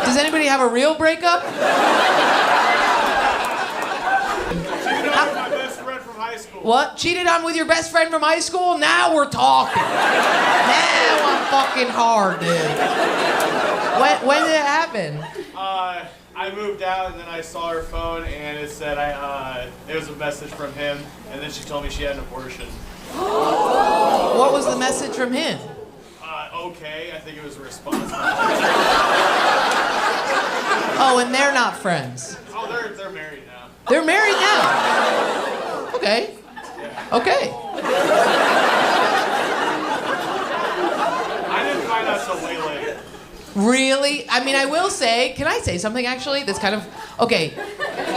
Does anybody have a real breakup? What? Cheated on with your best friend from high school? Now we're talking. Now I'm fucking hard, dude. When did it happen? I moved out and then I saw her phone and it said it was a message from him and then she told me she had an abortion. What was the message from him? Okay, I think it was a response. Oh, and they're not friends. Oh, they're married now. They're married now. Okay. Okay. I didn't find out till way later. Really? I mean, I will say, can I say something actually that's kind of, okay,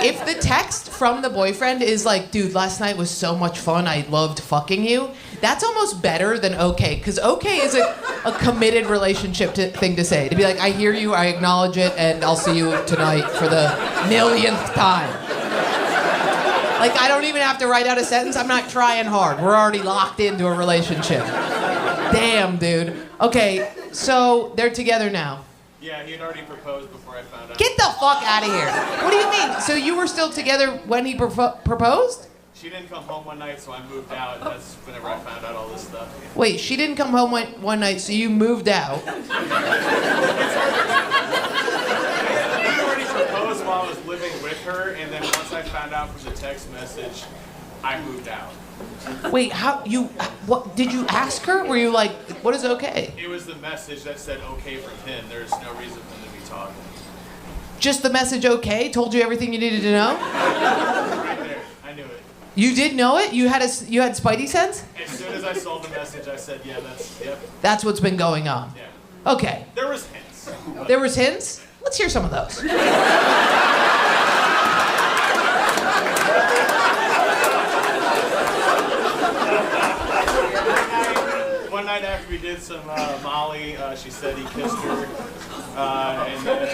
if the text from the boyfriend is like, dude, last night was so much fun, I loved fucking you, that's almost better than okay, because okay is a committed relationship thing to say. To be like, I hear you, I acknowledge it, and I'll see you tonight for the millionth time. Like, I don't even have to write out a sentence. I'm not trying hard. We're already locked into a relationship. Damn, dude. Okay, so they're together now. Yeah, he had already proposed before I found out. Get the fuck out of here. What do you mean? So you were still together when he proposed? She didn't come home one night, so I moved out, and that's whenever I found out all this stuff. Wait, she didn't come home one night, so you moved out. He already proposed while I was living with her, and then once I found out from the text message, I moved out. Wait, what, did you ask her? Were you like, what is okay? It was the message that said okay from him. There's no reason for them to be talking. Just the message okay? Told you everything you needed to know? Right there. I knew it. You did know it? You had spidey sense? As soon as I saw the message, I said, yeah, yep. That's what's been going on. Yeah. Okay. There was hints. There was hints? Let's hear some of those. One night after we did some Molly, she said he kissed her, and then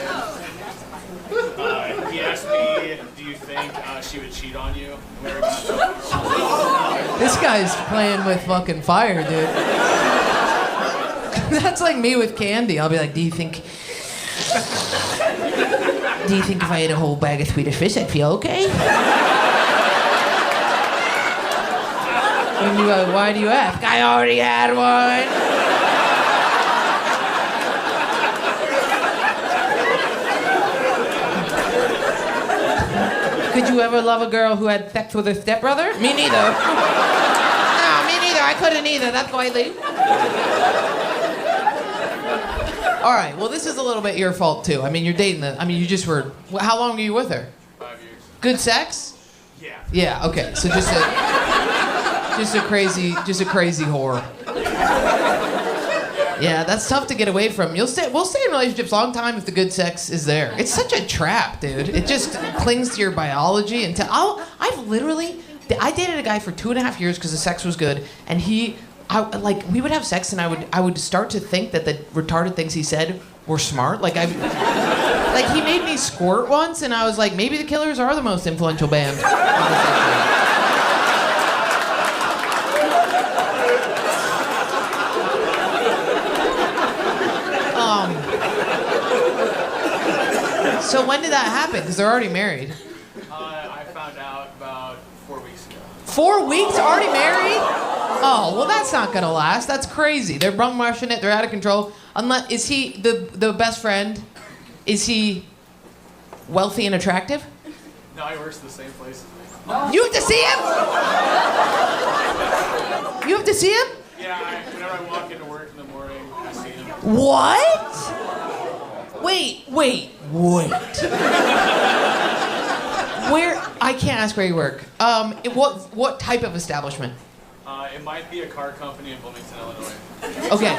he asked me, do you think she would cheat on you? This guy's playing with fucking fire, dude. That's like me with candy. I'll be like, do you think if I ate a whole bag of Swedish fish, I'd feel okay? And you go, why do you ask? I already had one. Could you ever love a girl who had sex with her stepbrother? Me neither. No, me neither. I couldn't either. That's why I leave. All right, well, this is a little bit your fault, too. I mean, you're dating you just were, how long were you with her? 5 years. Good sex? Yeah. Yeah, okay, so just a crazy whore. Yeah, that's tough to get away from. We'll stay in relationships a long time if the good sex is there. It's such a trap, dude. It just clings to your biology I dated a guy for 2.5 years because the sex was good, and we would have sex and I would start to think that the retarded things he said were smart. Like he made me squirt once, and I was like, maybe the Killers are the most influential band. So when did that happen? Because they're already married. I found out about 4 weeks ago. 4 weeks? Already married? Oh, well, that's not gonna last. That's crazy. They're bum rushing it. They're out of control. Is he the best friend? Is he wealthy and attractive? No, he works at the same place as me. You have to see him? You have to see him? Yeah, whenever I walk into work in the morning, I see him. What? Wait. Where? I can't ask where you work. What type of establishment? It might be a car company in Bloomington, Illinois. Okay.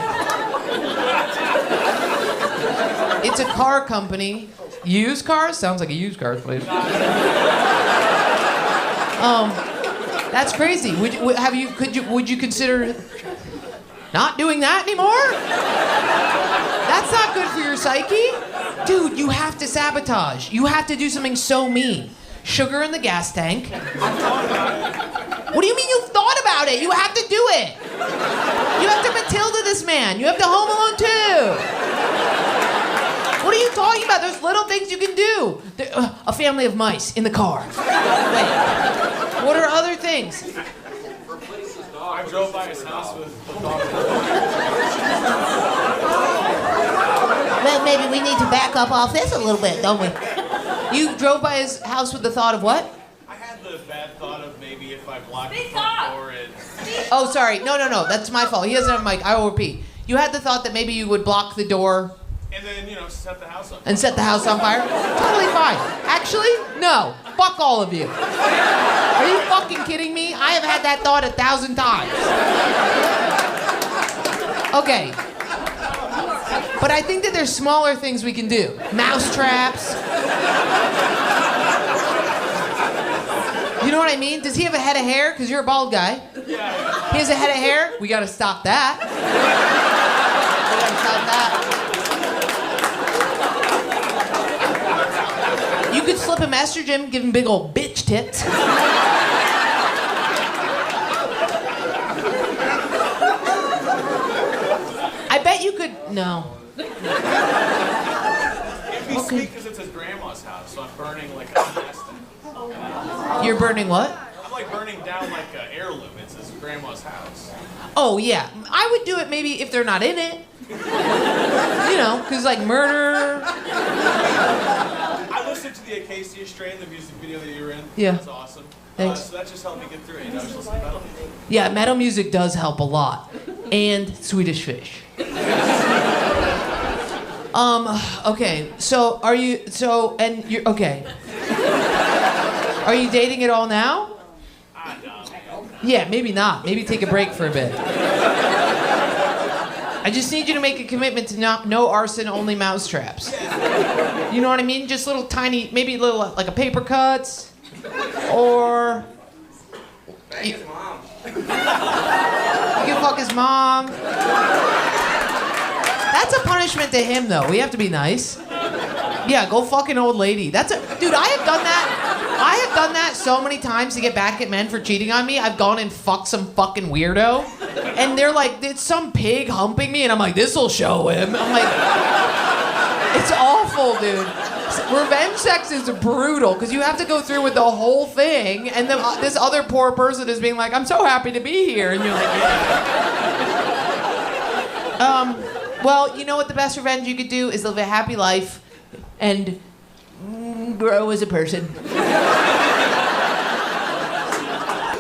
It's a car company. Used cars? Sounds like a used cars place. That's crazy. Would you consider not doing that anymore? That's not good for your psyche. Dude, you have to sabotage. You have to do something so mean. Sugar in the gas tank. What do you mean you've thought about it? You have to do it. You have to Matilda this man. You have to Home Alone 2. What are you talking about? there's little things you can do. A family of mice in the car. Wait. What are other things? I drove by his house with the dog. Well, maybe we need to back up off this a little bit, don't we? You drove by his house with the thought of what? I had the bad thought of maybe if I blocked the front door and... Oh, sorry. No. That's my fault. He doesn't have a mic. I will repeat. You had the thought that maybe you would block the door... And then, set the house on fire. And set the house on fire? Totally fine. Actually, no. Fuck all of you. Are you fucking kidding me? I have had that thought 1,000 times. Okay. But I think that there's smaller things we can do. Mouse traps. You know what I mean? Does he have a head of hair? Because you're a bald guy. Yeah. He has a head of hair? We gotta stop that. We gotta stop that. You could slip him estrogen, give him big old bitch tits. I bet you could. No. It'd be sweet because it's his grandma's house, so I'm burning like a gas thing. You're burning what? I'm like burning down like an heirloom. It's his grandma's house. Oh, yeah. I would do it maybe if they're not in it. Because like murder. I listened to the Acacia Strain, the music video that you were in. Yeah. That's awesome. Thanks. So that just helped me get through it. I was listening to metal music. Yeah, metal music does help a lot. And Swedish Fish. Okay. So are you, okay. Are you dating at all now? No. Yeah, maybe not. Maybe take a break for a bit. I just need you to make a commitment to no arson, only mouse traps. You know what I mean? Just little tiny, maybe little, like a paper cuts, or... Bang his mom. You can fuck his mom. That's a punishment to him, though. We have to be nice. Yeah, go fuck an old lady. Dude, I have done that. I have done that so many times to get back at men for cheating on me. I've gone and fucked some fucking weirdo. And they're like, it's some pig humping me. And I'm like, this'll show him. I'm like, it's awful, dude. Revenge sex is brutal because you have to go through with the whole thing. And then this other poor person is being like, I'm so happy to be here. And you're like, yeah. Well, you know what the best revenge you could do is live a happy life and grow as a person.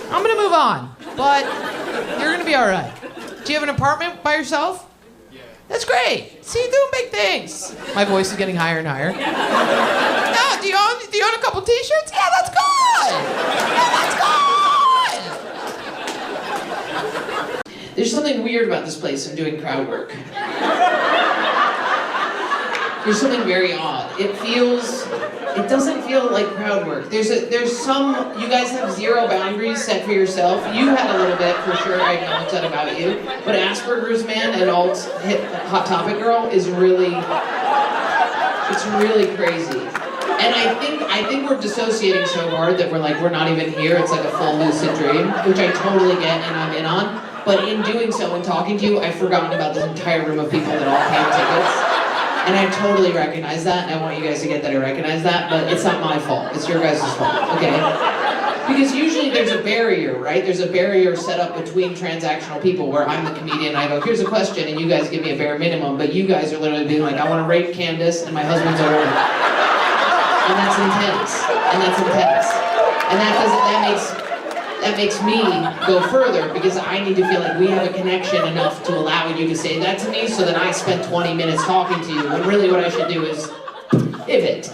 I'm gonna move on, but you're gonna be all right. Do you have an apartment by yourself? Yeah. That's great. See, you're doing big things. My voice is getting higher and higher. No, do you own a couple T-shirts? Yeah, that's good. Yeah, that's good. There's something weird about this place. I'm doing crowd work. There's something very odd. It doesn't feel like crowd work. There's you guys have zero boundaries set for yourself. You had a little bit, for sure, I acknowledge that about you. But Asperger's man and Hot Topic girl is really crazy. And I think we're dissociating so hard that we're not even here. It's like a full lucid dream, which I totally get and I'm in on. But in doing so and talking to you, I've forgotten about this entire room of people that all paid tickets. And I totally recognize that, and I want you guys to get that I recognize that, but it's not my fault. It's your guys' fault, okay? Because usually there's a barrier, right? There's a barrier set up between transactional people where I'm the comedian and I go, here's a question, and you guys give me a bare minimum, but you guys are literally being like, I want to rape Candace, and my husband's a woman. And that's intense. And that makes me go further because I need to feel like we have a connection enough to allow you to say that to me so that I spend 20 minutes talking to you when really what I should do is pivot.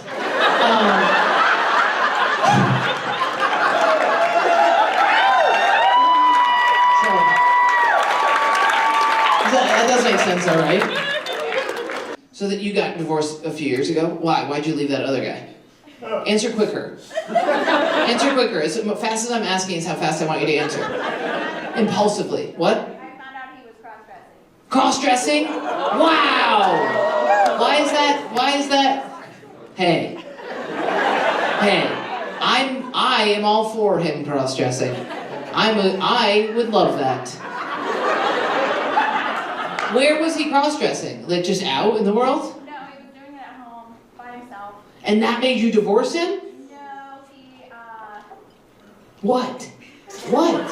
That does make sense, all right? So that you got divorced a few years ago. Why? Why'd you leave that other guy? Answer quicker. Answer quicker. As fast as I'm asking is how fast I want you to answer. Impulsively. What? I found out he was cross-dressing. Cross-dressing? Wow! Why is that? Hey. I am all for him cross-dressing. I would love that. Where was he cross-dressing? Like just out in the world? No, he was doing it at home by himself. himself. And that made you divorce him? No, he, What? What?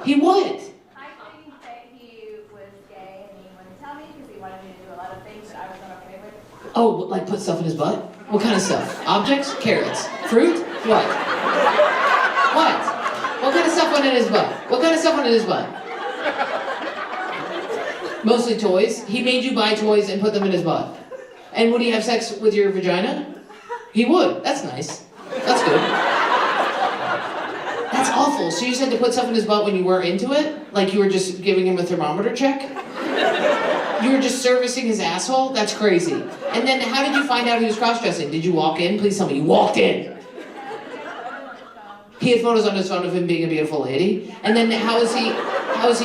He what? I think that he was gay and he wouldn't tell me because he wanted me to do a lot of things that I was not okay with. Oh, like put stuff in his butt? What kind of stuff? Objects? Carrots? Fruit? What? What? What kind of stuff went in his butt? What kind of stuff went in his butt? Mostly toys? He made you buy toys and put them in his butt. And would he have sex with your vagina? He would. That's nice. That's good. That's awful. So you just had to put stuff in his butt when you weren't into it? Like you were just giving him a thermometer check? You were just servicing his asshole? That's crazy. And then how did you find out he was cross-dressing? Did you walk in? Please tell me you walked in. He had photos on his phone of him being a beautiful lady. And then how is he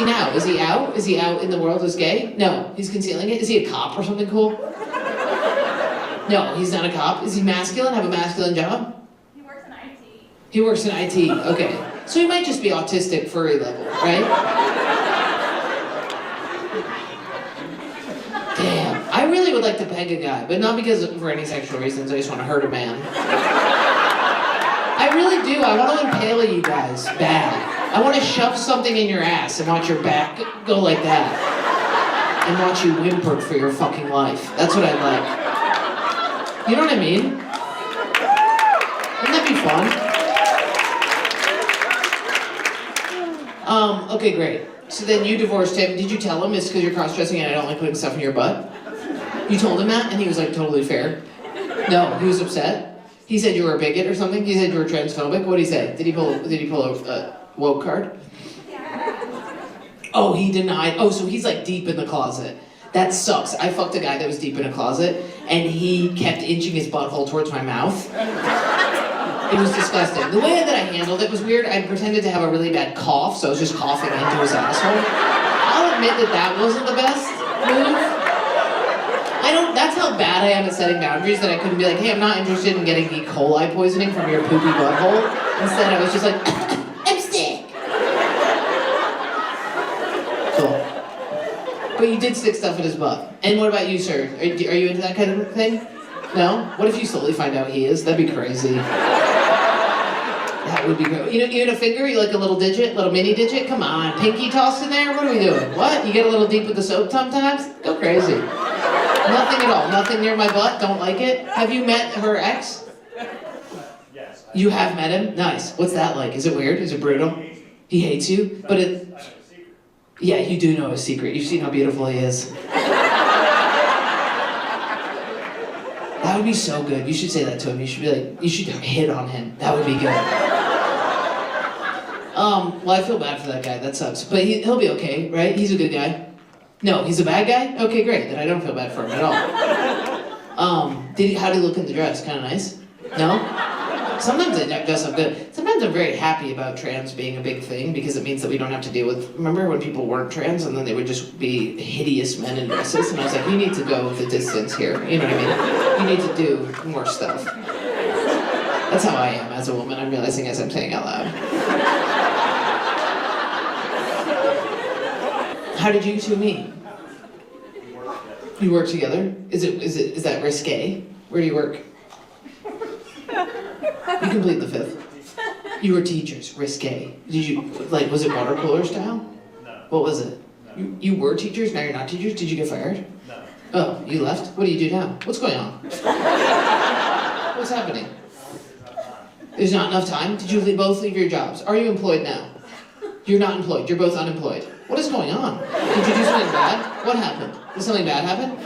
now? Is he out? Is he out in the world as gay? No, he's concealing it. Is he a cop or something cool? No, he's not a cop. Is he masculine? Have a masculine job? He works in IT. He works in IT, okay. So he might just be autistic furry level, right? Damn, I really would like to peg a guy, but not because for any sexual reasons, I just want to hurt a man. I really do, I want to impale you guys, bad. I want to shove something in your ass and watch your back go like that. And watch you whimper for your fucking life. That's what I'd like. You know what I mean? Wouldn't that be fun? Okay, great. So then you divorced him. Did you tell him it's because you're cross-dressing and I don't like putting stuff in your butt? You told him that and he was like totally fair? No, he was upset? He said you were a bigot or something? He said you were transphobic? What did he say? Did he pull a woke card? Oh, he denied. Oh, so he's like deep in the closet. That sucks. I fucked a guy that was deep in a closet and he kept inching his butthole towards my mouth. It was disgusting. The way that I handled it was weird. I pretended to have a really bad cough, so I was just coughing into his asshole. I'll admit that wasn't the best move. That's how bad I am at setting boundaries that I couldn't be like, hey, I'm not interested in getting E. coli poisoning from your poopy butthole. Instead, I was just like, I'm sick. Cool. But you did stick stuff in his butt. And what about you, sir? Are you into that kind of thing? No? What if you slowly find out he is? That'd be crazy. That would be great. You know a finger? You like a little digit? Little mini digit? Come on. Pinky tossed in there? What are we doing? What? You get a little deep with the soap sometimes? Go crazy. Nothing at all. Nothing near my butt? Don't like it? Have you met her ex? Yes. You have met him? Nice. What's that like? Is it weird? Is it brutal? He hates you? But it... Yeah, you do know his secret. You've seen how beautiful he is. That would be so good. You should say that to him. You should be like, you should hit on him. That would be good. Well, I feel bad for that guy. That sucks. But he'll be okay, right? He's a good guy. No, he's a bad guy? Okay, great. Then I don't feel bad for him at all. How did he look in the dress? Kind of nice? No? Sometimes they dress up good. Sometimes I'm very happy about trans being a big thing because it means that we don't have to deal with... Remember when people weren't trans and then they would just be hideous men in dresses? And I was like, you need to go the distance here. You know what I mean? You need to do more stuff. That's how I am as a woman. I'm realizing as I'm saying out loud. How did you two meet? You work together? Is that risque? Where do you work? You complete the fifth. You were teachers, risque. Did you, was it water cooler style? No. What was it? No. You were teachers, now you're not teachers? Did you get fired? No. Oh, you left? What do you do now? What's going on? What's happening? There's not enough time? Did you both leave your jobs? Are you employed now? You're not employed, you're both unemployed. What is going on? Did you do something bad? What happened? Did something bad happen?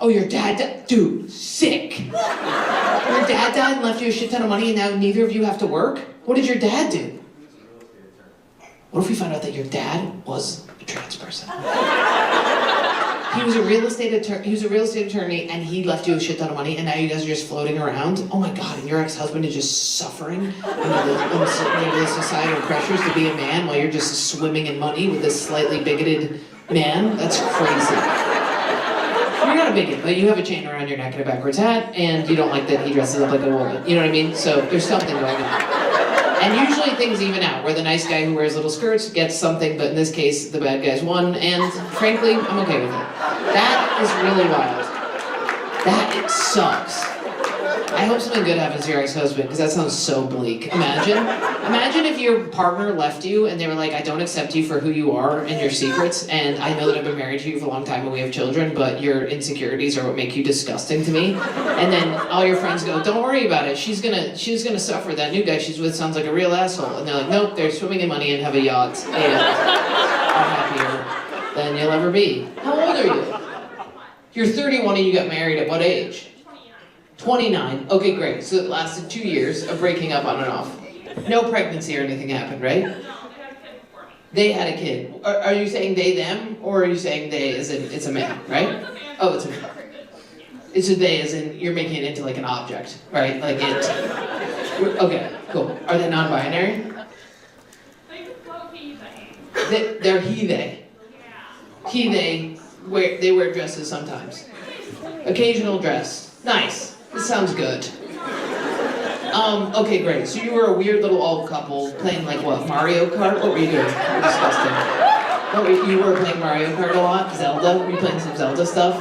Oh, your dad died? Dude, sick. Your dad died and left you a shit ton of money and now neither of you have to work? What did your dad do? What if we found out that your dad was a trans person? He was a real estate attorney and he left you a shit ton of money and now you guys are just floating around? Oh my god, and your ex-husband is just suffering under the societal pressures to be a man while you're just swimming in money with this slightly bigoted man? That's crazy. You're not a bigot, but you have a chain around your neck and a backwards hat, and you don't like that he dresses up like a woman. You know what I mean? So there's something going on. And usually things even out, where the nice guy who wears little skirts gets something, but in this case, the bad guys won, and frankly, I'm okay with it. That is really wild. sucks. I hope something good happens to your ex-husband, because that sounds so bleak. Imagine if your partner left you and they were like, I don't accept you for who you are and your secrets, and I know that I've been married to you for a long time and we have children, but your insecurities are what make you disgusting to me. And then all your friends go, don't worry about it. She's gonna suffer. That new guy she's with sounds like a real asshole. And they're like, nope, they're swimming in money and have a yacht and are happier than you'll ever be. How old are you? You're 31 and you got married at what age? 29. Okay, great. So it lasted 2 years of breaking up on and off. No pregnancy or anything happened, right? They had a kid. Are you saying they, them? Or are you saying they as in it's a man, right? Oh, it's a man. It's a they as in you're making it into like an object, right? Like it. Okay, cool. Are they non-binary? They're he, they. He, they wear dresses sometimes. Occasional dress. Nice. This sounds good. Okay, great. So you were a weird little old couple playing like what, Mario Kart? What were you doing? Disgusting. You were playing Mario Kart a lot? Zelda? Were you playing some Zelda stuff?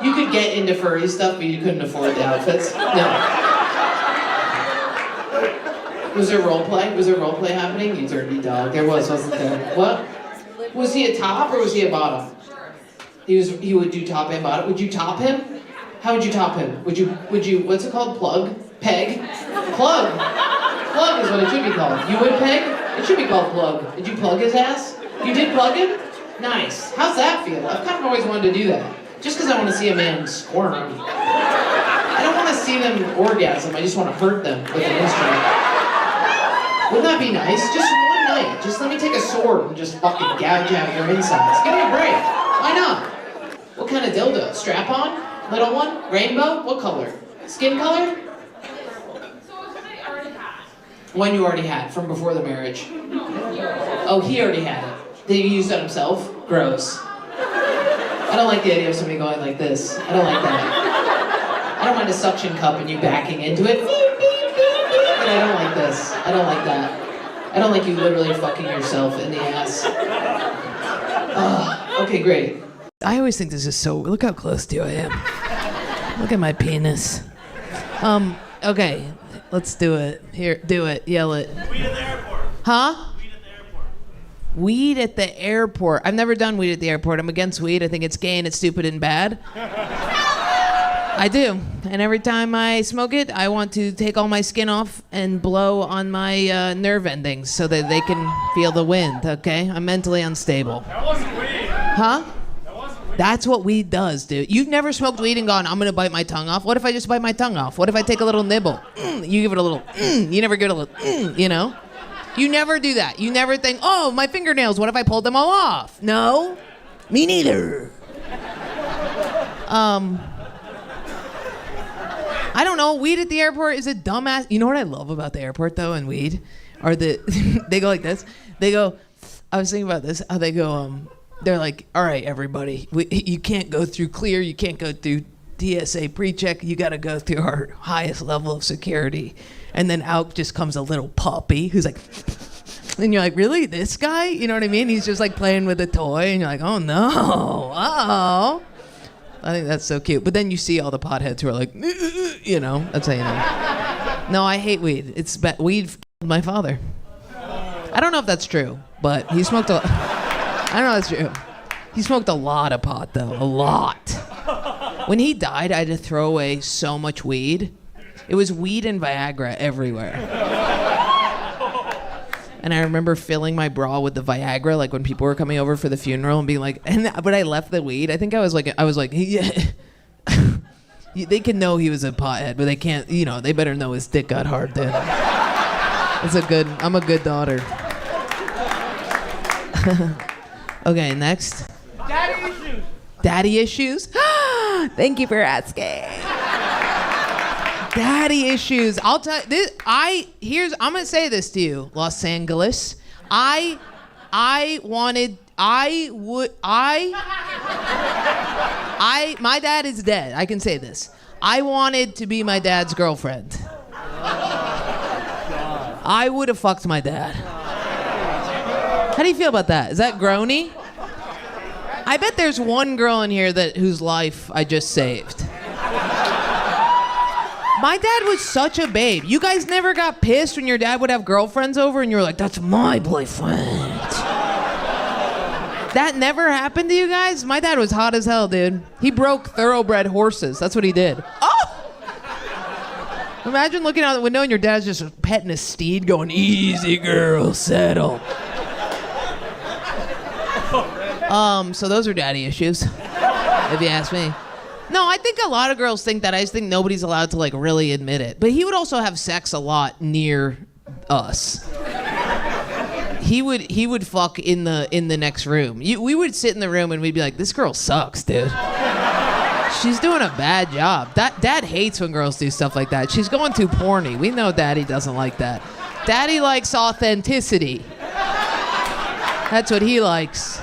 You could get into furry stuff, but you couldn't afford the outfits? No. Was there role play? Was there role play happening? You dirty dog. There was, wasn't there? What? Was he a top or was he a bottom? He would do top and bottom. Would you top him? How would you top him? Would you, what's it called? Plug? Peg? Plug! Plug is what it should be called. You would peg? It should be called plug. Did you plug his ass? You did plug him? Nice. How's that feel? I've kind of always wanted to do that. Just because I want to see a man squirm. I don't want to see them orgasm, I just want to hurt them with an instrument. Wouldn't that be nice? Just one night. Just let me take a sword and just fucking gouge out your insides. Give me a break. Why not? What kind of dildo? Strap-on? Little one? Rainbow? What color? Skin color? One you already had from before the marriage. Oh, he already had it. Did he use it himself? Gross. I don't like the idea of somebody going like this. I don't like that. I don't mind a suction cup and you backing into it. But I don't like this. I don't like that. I don't like you literally fucking yourself in the ass. Okay, great. I always think this is so... Look how close to you I am. Look at my penis. Okay, let's do it. Here, do it. Yell it. Weed at the airport. Huh? Weed at the airport. Weed at the airport. I've never done weed at the airport. I'm against weed. I think it's gay and it's stupid and bad. I do. And every time I smoke it, I want to take all my skin off and blow on my nerve endings so that they can feel the wind, okay? I'm mentally unstable. That wasn't weed. Huh? That wasn't weed. That's what weed does, dude. You've never smoked weed and gone, I'm gonna bite my tongue off. What if I just bite my tongue off? What if I take a little nibble? You give it a little, you never give it a little, you know? You never do that. You never think, oh, my fingernails, what if I pulled them all off? No? Me neither. I don't know, weed at the airport is a dumbass. You know what I love about the airport, though, and weed? Are they go like this. They go, I was thinking about this, how they go, they're like, all right, everybody, you can't go through clear, you can't go through TSA pre-check, you gotta go through our highest level of security. And then out just comes a little puppy who's like, and you're like, really, this guy? You know what I mean? He's just like playing with a toy, and you're like, oh no, uh-oh. I think that's so cute. But then you see all the potheads who are like, you know, that's how you know. No, I hate weed. Weed killed my father. I don't know if that's true, but he smoked I don't know if that's true. He smoked a lot of pot, though. A lot. When he died, I had to throw away so much weed. It was weed and Viagra everywhere. And I remember filling my bra with the Viagra, like when people were coming over for the funeral, and being like, but I left the weed. I think I was like, yeah. They can know he was a pothead, but they can't, you know, they better know his dick got hard then. I'm a good daughter. Okay, next. Daddy issues. Daddy issues? Thank you for asking. Daddy issues. I'll tell you this. I'm gonna say this to you, Los Angeles. My dad is dead. I can say this. I wanted to be my dad's girlfriend. I would have fucked my dad. How do you feel about that? Is that groany? I bet there's one girl in here whose life I just saved. My dad was such a babe. You guys never got pissed when your dad would have girlfriends over and you were like, that's my boyfriend. That never happened to you guys? My dad was hot as hell, dude. He broke thoroughbred horses. That's what he did. Oh! Imagine looking out the window and your dad's just petting a steed going, easy girl, settle. So those are daddy issues, if you ask me. No, I think a lot of girls think that. I just think nobody's allowed to like really admit it. But he would also have sex a lot near us. He would fuck in the next room. We would sit in the room and we'd be like, this girl sucks, dude. She's doing a bad job. Dad hates when girls do stuff like that. She's going too porny. We know Daddy doesn't like that. Daddy likes authenticity. That's what he likes.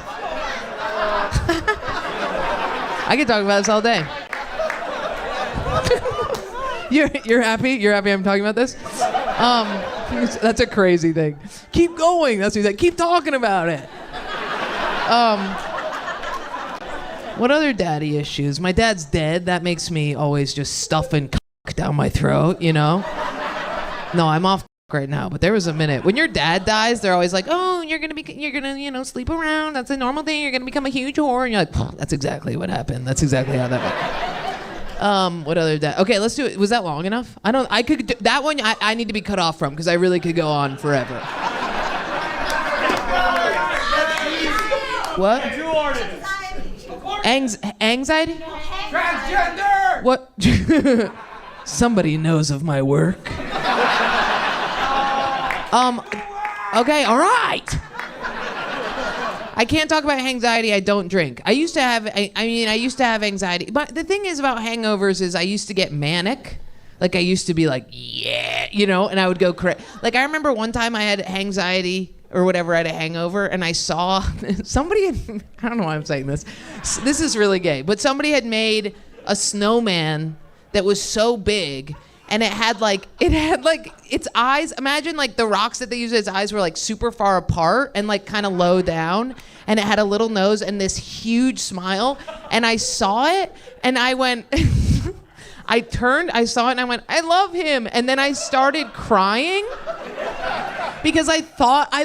I can talk about this all day. You're happy? You're happy I'm talking about this? That's a crazy thing. Keep going. That's what he said. Keep talking about it. What other daddy issues? My dad's dead. That makes me always just stuffing cock down my throat, you know? No, I'm off right now, but there was a minute. When your dad dies, they're always like, oh, you're gonna, sleep around. That's a normal thing. You're gonna become a huge whore. And you're like, that's exactly what happened. That's exactly how that went. What other dad? Okay, let's do it. Was that long enough? That one I need to be cut off from because I really could go on forever. What? Anxiety? Transgender! What? Somebody knows of my work. Okay, all right. I can't talk about anxiety. I don't drink. I used to have anxiety. But the thing is about hangovers is I used to get manic. Like I used to be like, yeah, and I would go crazy. Like I remember one time I had anxiety or whatever, I had a hangover, and I saw somebody, I don't know why I'm saying this. This is really gay, but somebody had made a snowman that was so big, and it had its eyes. Imagine like the rocks that they used as eyes were like super far apart and like kind of low down, and it had a little nose and this huge smile. And I saw it, and I went. I turned, I saw it, and I went, I love him. And then I started crying because I thought I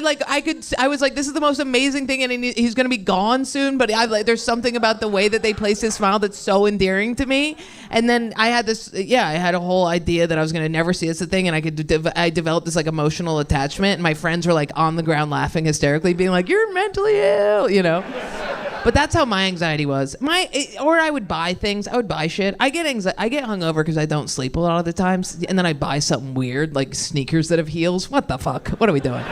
was like, this is the most amazing thing, and he's gonna be gone soon. But there's something about the way that they placed his smile that's so endearing to me. And then I had I had a whole idea that I was gonna never see this thing, and I developed this like emotional attachment. And my friends were like on the ground laughing hysterically, being like, "You're mentally ill," But that's how my anxiety was. Or I would buy things. I would buy shit. I get hungover because I don't sleep a lot of the times, and then I buy something weird like sneakers that have heels. What the fuck? What are we doing?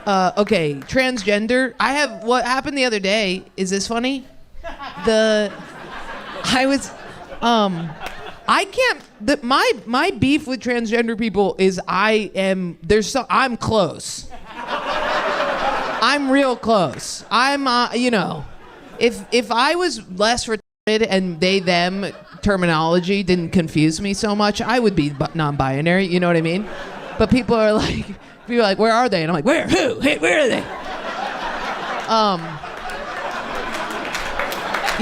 Okay, transgender. What happened the other day. Is this funny? My beef with transgender people is I'm close. I'm real close. I'm, if I was less retarded and they, them terminology didn't confuse me so much, I would be non-binary, you know what I mean? But people are like, where are they? And I'm like, where? Who? Hey, where are they?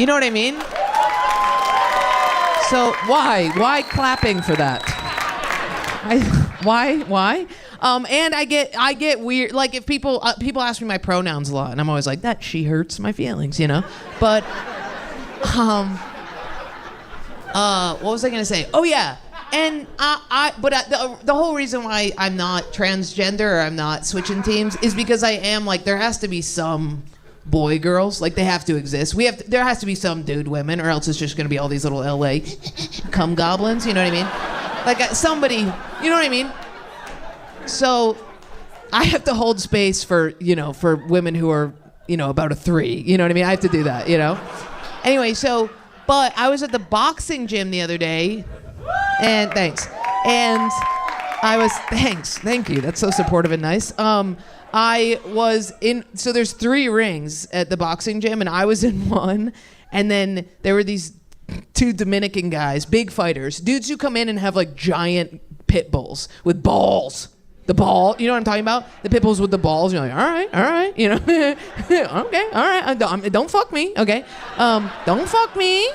You know what I mean? So why clapping for that? Why? And I get weird. Like if people ask me my pronouns a lot, and I'm always like, that she hurts my feelings, But, what was I gonna say? Oh yeah, and the whole reason why I'm not transgender or I'm not switching teams is because I am like there has to be some boy girls, like they have to exist. There has to be some dude women, or else it's just gonna be all these little LA cum goblins. You know what I mean? Like somebody, you know what I mean? So I have to hold space for women who are, about a 3. You know what I mean? I have to do that, Anyway, but I was at the boxing gym the other day, and thanks. And thank you. That's so supportive and nice. I was so there's 3 rings at the boxing gym, and I was in one, and then there were these 2 Dominican guys, big fighters, dudes who come in and have like giant pit bulls with balls. The ball, you know what I'm talking about? The pit bulls with the balls. You're like, all right, okay, all right. Don't fuck me, okay? Don't fuck me.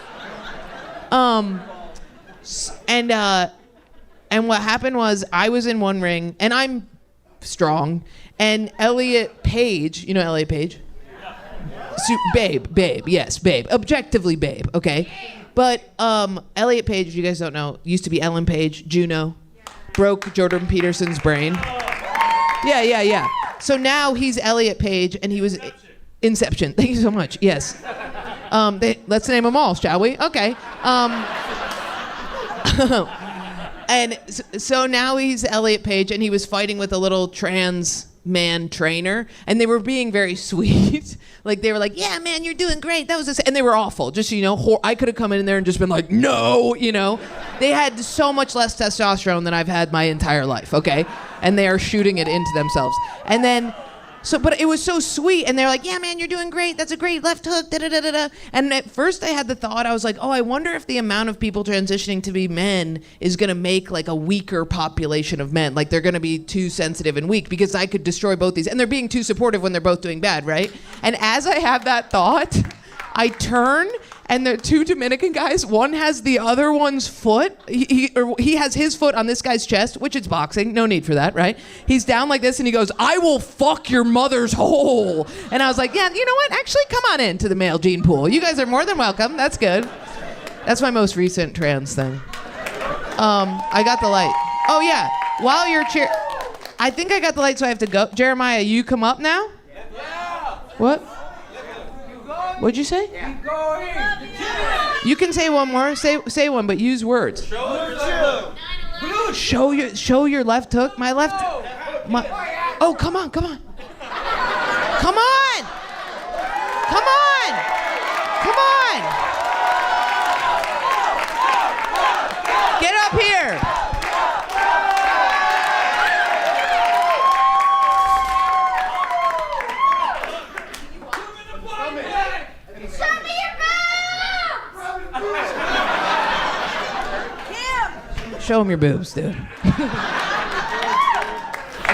And what happened was I was in one ring, and I'm strong, and Elliot Page, you know Elliot Page? Babe, yes, babe. Objectively babe, okay? But Elliot Page, if you guys don't know, used to be Ellen Page, Juno. Broke Jordan Peterson's brain. Yeah. So now he's Elliot Page, and he was Inception. Thank you so much. Yes. Let's name them all, shall we? Okay. And so now he's Elliot Page, and he was fighting with a little trans man trainer, and they were being very sweet. Like, they were like, yeah, man, you're doing great. That was this. And they were awful. Just so you know, I could have come in there and just been like, no, you know. They had so much less testosterone than I've had my entire life, okay? And they are shooting it into themselves. And then, but it was so sweet, and they're like, yeah, man, you're doing great. That's a great left hook, da-da-da-da-da. And at first I had the thought, I was like, oh, I wonder if the amount of people transitioning to be men is gonna make like a weaker population of men. Like, they're gonna be too sensitive and weak, because I could destroy both these. And they're being too supportive when they're both doing bad, right? And as I have that thought, I turn, and the two Dominican guys, one has the other one's foot. He has his foot on this guy's chest, which is boxing. No need for that, right? He's down like this, and he goes, I will fuck your mother's hole. And I was like, yeah, you know what? Actually, come on into the male gene pool. You guys are more than welcome. That's good. That's my most recent trans thing. I got the light. Oh, yeah. While you're I think I got the light, so I have to go. Jeremiah, you come up now? Yeah. What? What'd you say? Keep going. You can say one more. Say one, but use words. Show your left hook. My left. Oh, come on. Come on. Come on. Come on. Come on. Get up here. Show him your boobs, dude. Okay,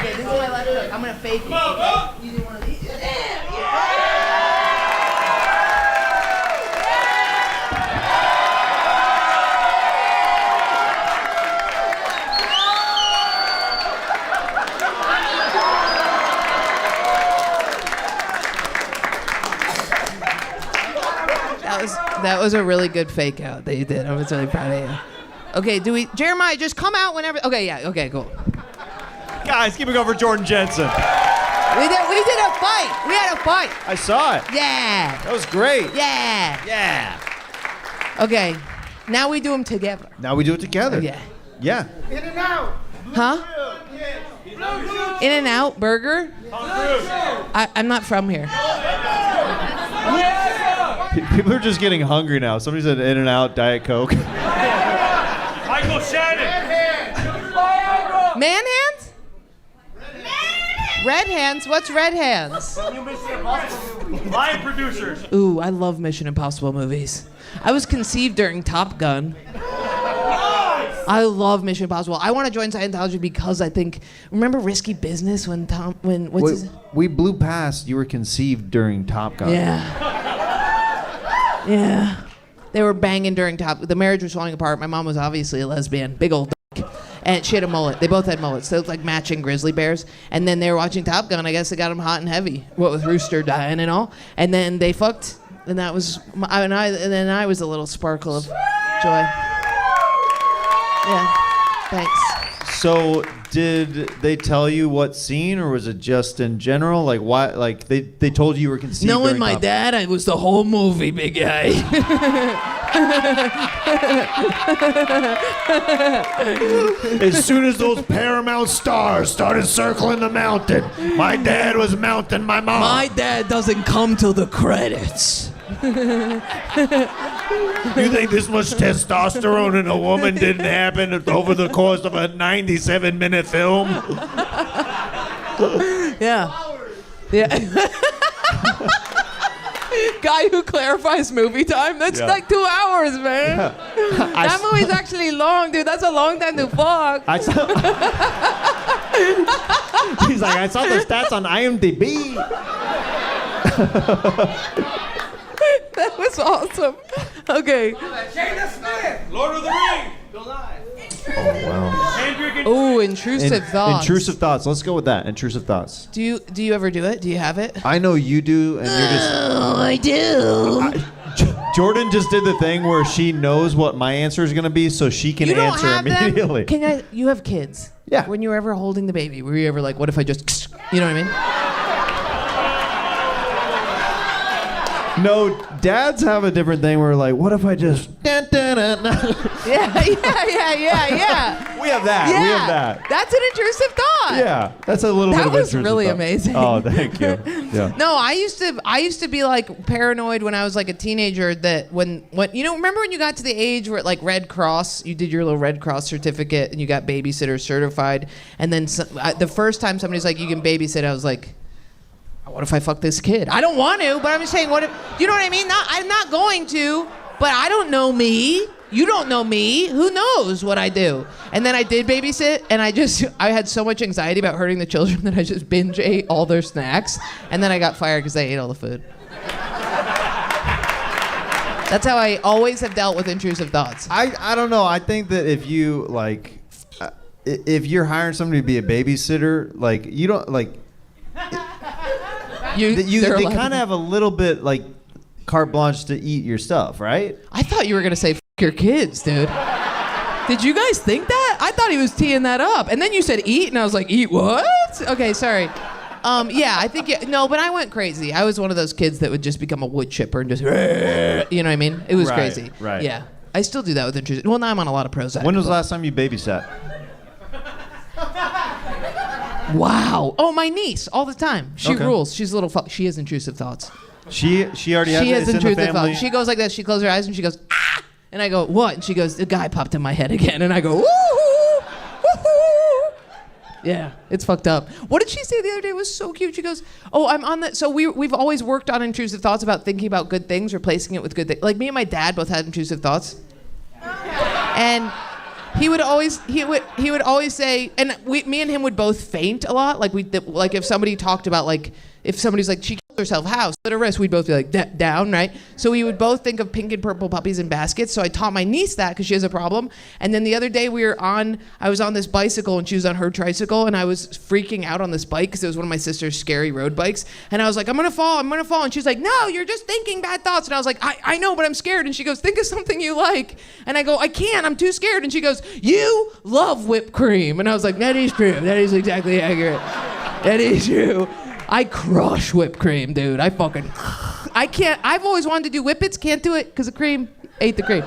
this is my left hook. I'm gonna fake it. Okay? Using one of these. That was a really good fake out that you did. I was really proud of you. Okay, Jeremiah, just come out whenever. Okay, yeah, okay, cool. Guys, keep it going for Jordan Jensen. We did a fight. We had a fight. I saw it. Yeah. That was great. Yeah. Yeah. Okay, now we do them together. Now we do it together. Yeah. Yeah. In and out. Huh? In and Out Burger? I'm not from here. People are just getting hungry now. Somebody said In and Out Diet Coke. Michael Shannon. Man hands? Red hands? What's red hands? Lion producers. Ooh, I love Mission Impossible movies. I was conceived during Top Gun. I love Mission Impossible. I want to join Scientology because I think, remember Risky Business We blew past you were conceived during Top Gun. Yeah. They were banging during the marriage was falling apart. My mom was obviously a lesbian, big old dick. And she had a mullet. They both had mullets. They looked like matching grizzly bears. And then they were watching Top Gun. I guess they got them hot and heavy. What with Rooster dying and all. And then they fucked. And that was, and then I was a little sparkle of joy. Yeah, thanks. So did they tell you what scene, or was it just in general? Like why? Like they told you were conceived. Knowing during my Top dad, I was the whole movie, big guy. As soon as those Paramount stars started circling the mountain, my dad was mounting my mom. My dad doesn't come till the credits. You think this much testosterone in a woman didn't happen over the course of a 97-minute film? Yeah. Guy who clarifies movie time? That's like 2 hours, man. That movie's actually long, dude. That's a long time to fuck. He's like, I saw the stats on IMDb. That was awesome. Okay. Jada Smith. Lord of the Rings. Ooh, intrusive thoughts. Intrusive thoughts. Let's go with that. Intrusive thoughts. Do you ever do it? Do you have it? I know you do, and you're just. Oh, I do. Jordan just did the thing where she knows what my answer is going to be, so she can You don't answer have immediately. them? You have kids? Yeah. When you were ever holding the baby, were you ever like, what if I just, you know what I mean? No, dads have a different thing where like, what if I just. Yeah. We have that. Yeah. We have that. That's an intrusive thought. Yeah, that's a little bit That of was intrusive really thought. amazing. Oh, thank you. Yeah. No, I used to be like paranoid when I was like a teenager that when remember when you got to the age where like Red Cross, you did your little Red Cross certificate and you got babysitter certified, and then the first time somebody's like you can babysit, I was like, what if I fuck this kid? I don't want to, but I'm just saying, what if, you know what I mean? I'm not going to, but I don't know me. You don't know me. Who knows what I do? And then I did babysit, and I had so much anxiety about hurting the children that I just binge ate all their snacks, and then I got fired because I ate all the food. That's how I always have dealt with intrusive thoughts. I don't know. I think that if you like, if you're hiring somebody to be a babysitter, like you don't like. They kind of have a little bit like carte blanche to eat your stuff, right? I thought you were gonna say F your kids, dude. Did you guys think that? I thought he was teeing that up, and then you said eat, and I was like, eat what? Okay, sorry. Yeah, I think no, but I went crazy. I was one of those kids that would just become a wood chipper and just, you know what I mean? It was crazy. Right. Yeah, I still do that with intrusive. Well, now I'm on a lot of Prozac. When was the last time you babysat? Wow. Oh, my niece, all the time. She Okay. rules. She's a little fuck. She has intrusive thoughts. She already has She it. has It's in the intrusive family. thoughts. She goes like this. She closes her eyes and she goes, ah! And I go, what? And she goes, the guy popped in my head again. And I go, woohoo! Woohoo! Yeah, it's fucked up. What did she say the other day? It was so cute. She goes, oh, I'm on that. So we've always worked on intrusive thoughts about thinking about good things, replacing it with good things. Like me and my dad both had intrusive thoughts. And he would always say, and me and him would both faint a lot. Like if somebody talked about like, if somebody's like, she killed herself, how? Slit her wrist, we'd both be like, down, right? So we would both think of pink and purple puppies in baskets. So I taught my niece that because she has a problem. And then the other day I was on this bicycle and she was on her tricycle and I was freaking out on this bike because it was one of my sister's scary road bikes. And I was like, I'm gonna fall. And she's like, no, you're just thinking bad thoughts. And I was like, I know, but I'm scared. And she goes, think of something you like. And I go, I can't, I'm too scared. And she goes, you love whipped cream. And I was like, that is true. That is exactly accurate. That is true. I crush whipped cream, dude. I can't. I've always wanted to do whippets, can't do it because of cream. Ate the cream.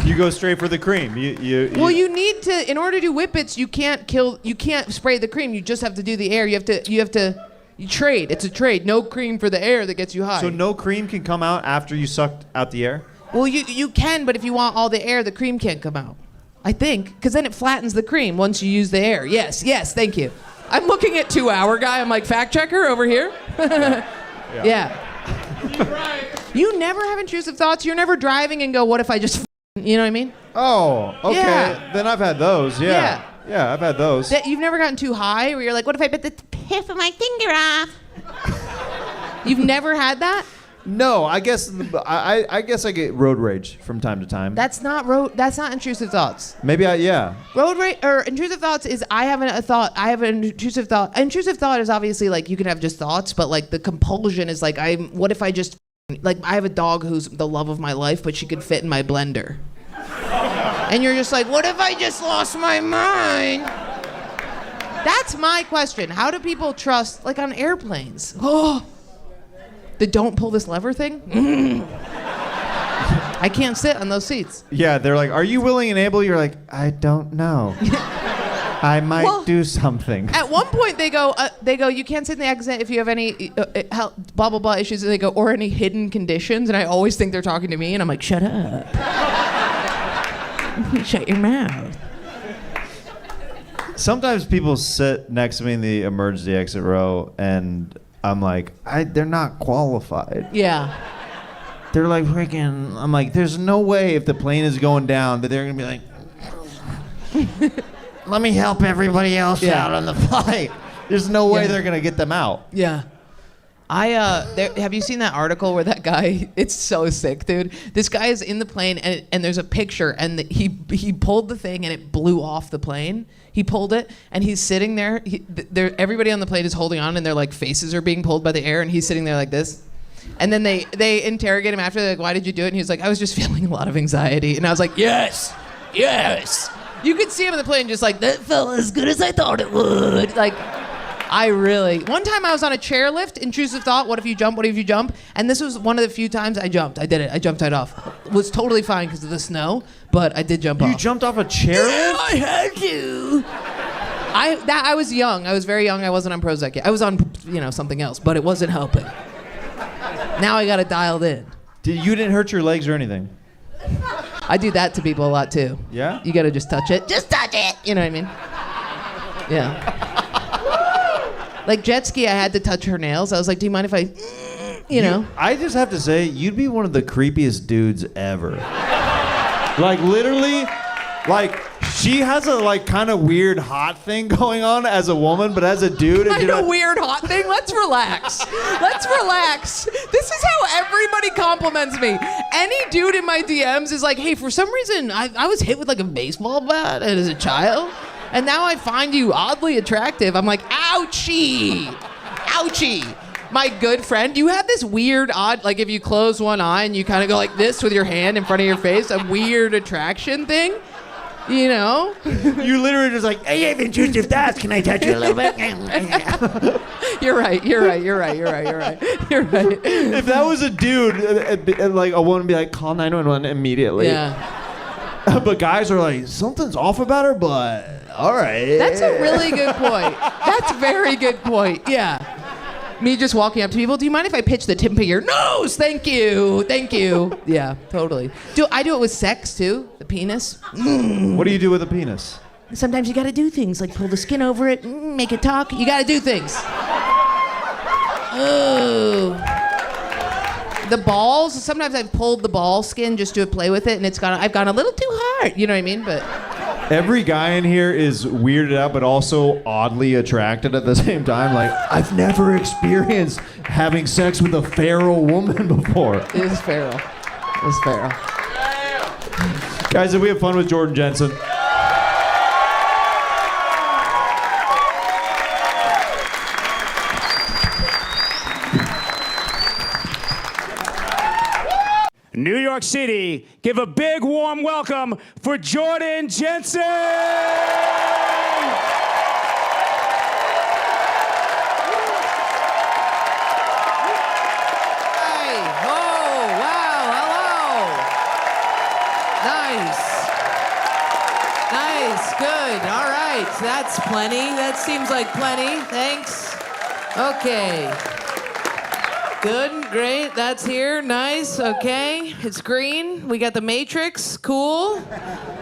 You go straight for the cream. Well, you need to. In order to do whippets, you can't spray the cream. You just have to do the air. You trade. It's a trade. No cream for the air that gets you high. So no cream can come out after you sucked out the air? Well, you can, but if you want all the air, the cream can't come out. I think, because then it flattens the cream once you use the air. Yes, thank you. I'm looking at 2 Hour Guy. I'm like, fact checker over here. Yeah. You never have intrusive thoughts. You're never driving and go, what if I just, you know what I mean? Oh, okay. Yeah. Then I've had those. Yeah. Yeah, I've had those. You've never gotten too high where you're like, what if I bit the tip of my finger off? You've never had that? No, I guess I get road rage from time to time. That's not intrusive thoughts. Maybe yeah. Road rage or intrusive thoughts is I have an intrusive thought. Intrusive thought is obviously like you can have just thoughts, but like the compulsion is like what if I just like I have a dog who's the love of my life, but she could fit in my blender. And you're just like, what if I just lost my mind? That's my question. How do people trust like on airplanes? Oh. The don't pull this lever thing? I can't sit on those seats. Yeah, they're like, are you willing and able? You're like, I don't know. I might do something. At one point they go, you can't sit in the exit if you have any health, blah, blah, blah issues. And they go, or any hidden conditions. And I always think they're talking to me. And I'm like, shut up. Shut your mouth. Sometimes people sit next to me in the emergency exit row and I'm like, they're not qualified. Yeah. They're like freaking, I'm like, there's no way if the plane is going down that they're going to be like, let me help everybody else out on the flight. There's no way they're going to get them out. Yeah. Have you seen that article where that guy? It's so sick, dude. This guy is in the plane, and there's a picture, and he pulled the thing, and it blew off the plane. He pulled it, and he's sitting there. Everybody on the plane is holding on, and their like faces are being pulled by the air, and he's sitting there like this. And then they interrogate him after. They're like, "Why did you do it?" And he's like, "I was just feeling a lot of anxiety." And I was like, "Yes, yes." You could see him in the plane, just like that felt as good as I thought it would. Like. One time I was on a chairlift, intrusive thought, what if you jump, what if you jump? And this was one of the few times I jumped. I did it. I jumped right off. Was totally fine because of the snow, but I did jump off. You jumped off a chairlift? Yeah, I had to. I was young. I was very young. I wasn't on Prozac yet. I was on, something else, but it wasn't helping. Now I got it dialed in. You didn't hurt your legs or anything? I do that to people a lot too. Yeah? You gotta just touch it. Just touch it. You know what I mean? Yeah. Like jet ski, I had to touch her nails. I was like, do you mind if I, I just have to say, you'd be one of the creepiest dudes ever. Like literally, like she has a like kind of weird hot thing going on as a woman, but as a dude, kind of weird hot thing. Let's relax. Let's relax. This is how everybody compliments me. Any dude in my DMs is like, hey, for some reason, I was hit with like a baseball bat as a child. And now I find you oddly attractive. I'm like, ouchie, ouchie. My good friend, you have this weird, odd, like if you close one eye and you kind of go like this with your hand in front of your face, a weird attraction thing, You literally just like, hey, I have intrusive thoughts. Can I touch you a little bit? You're right. If that was a dude, like a woman would be like, call 911 immediately. Yeah. But guys are like, something's off about her, but all right. That's a really good point. That's a very good point. Yeah. Me just walking up to people, do you mind if I pitch the tip of your nose? Thank you. Yeah, totally. I do it with sex too, the penis. What do you do with a penis? Sometimes you gotta do things like pull the skin over it, make it talk. You gotta do things. Ooh. The balls, sometimes I've pulled the ball skin just to play with it, and I've gone a little too hard, you know what I mean? But every guy in here is weirded out, but also oddly attracted at the same time. Like, I've never experienced having sex with a feral woman before. It is feral. Guys, if we have fun with Jordan Jensen. New York City, give a big warm welcome for Jordan Jensen! Nice, good, all right. That's plenty. That seems like plenty. Thanks. Okay. Good, great, that's here, nice, okay. It's green, we got the Matrix, cool.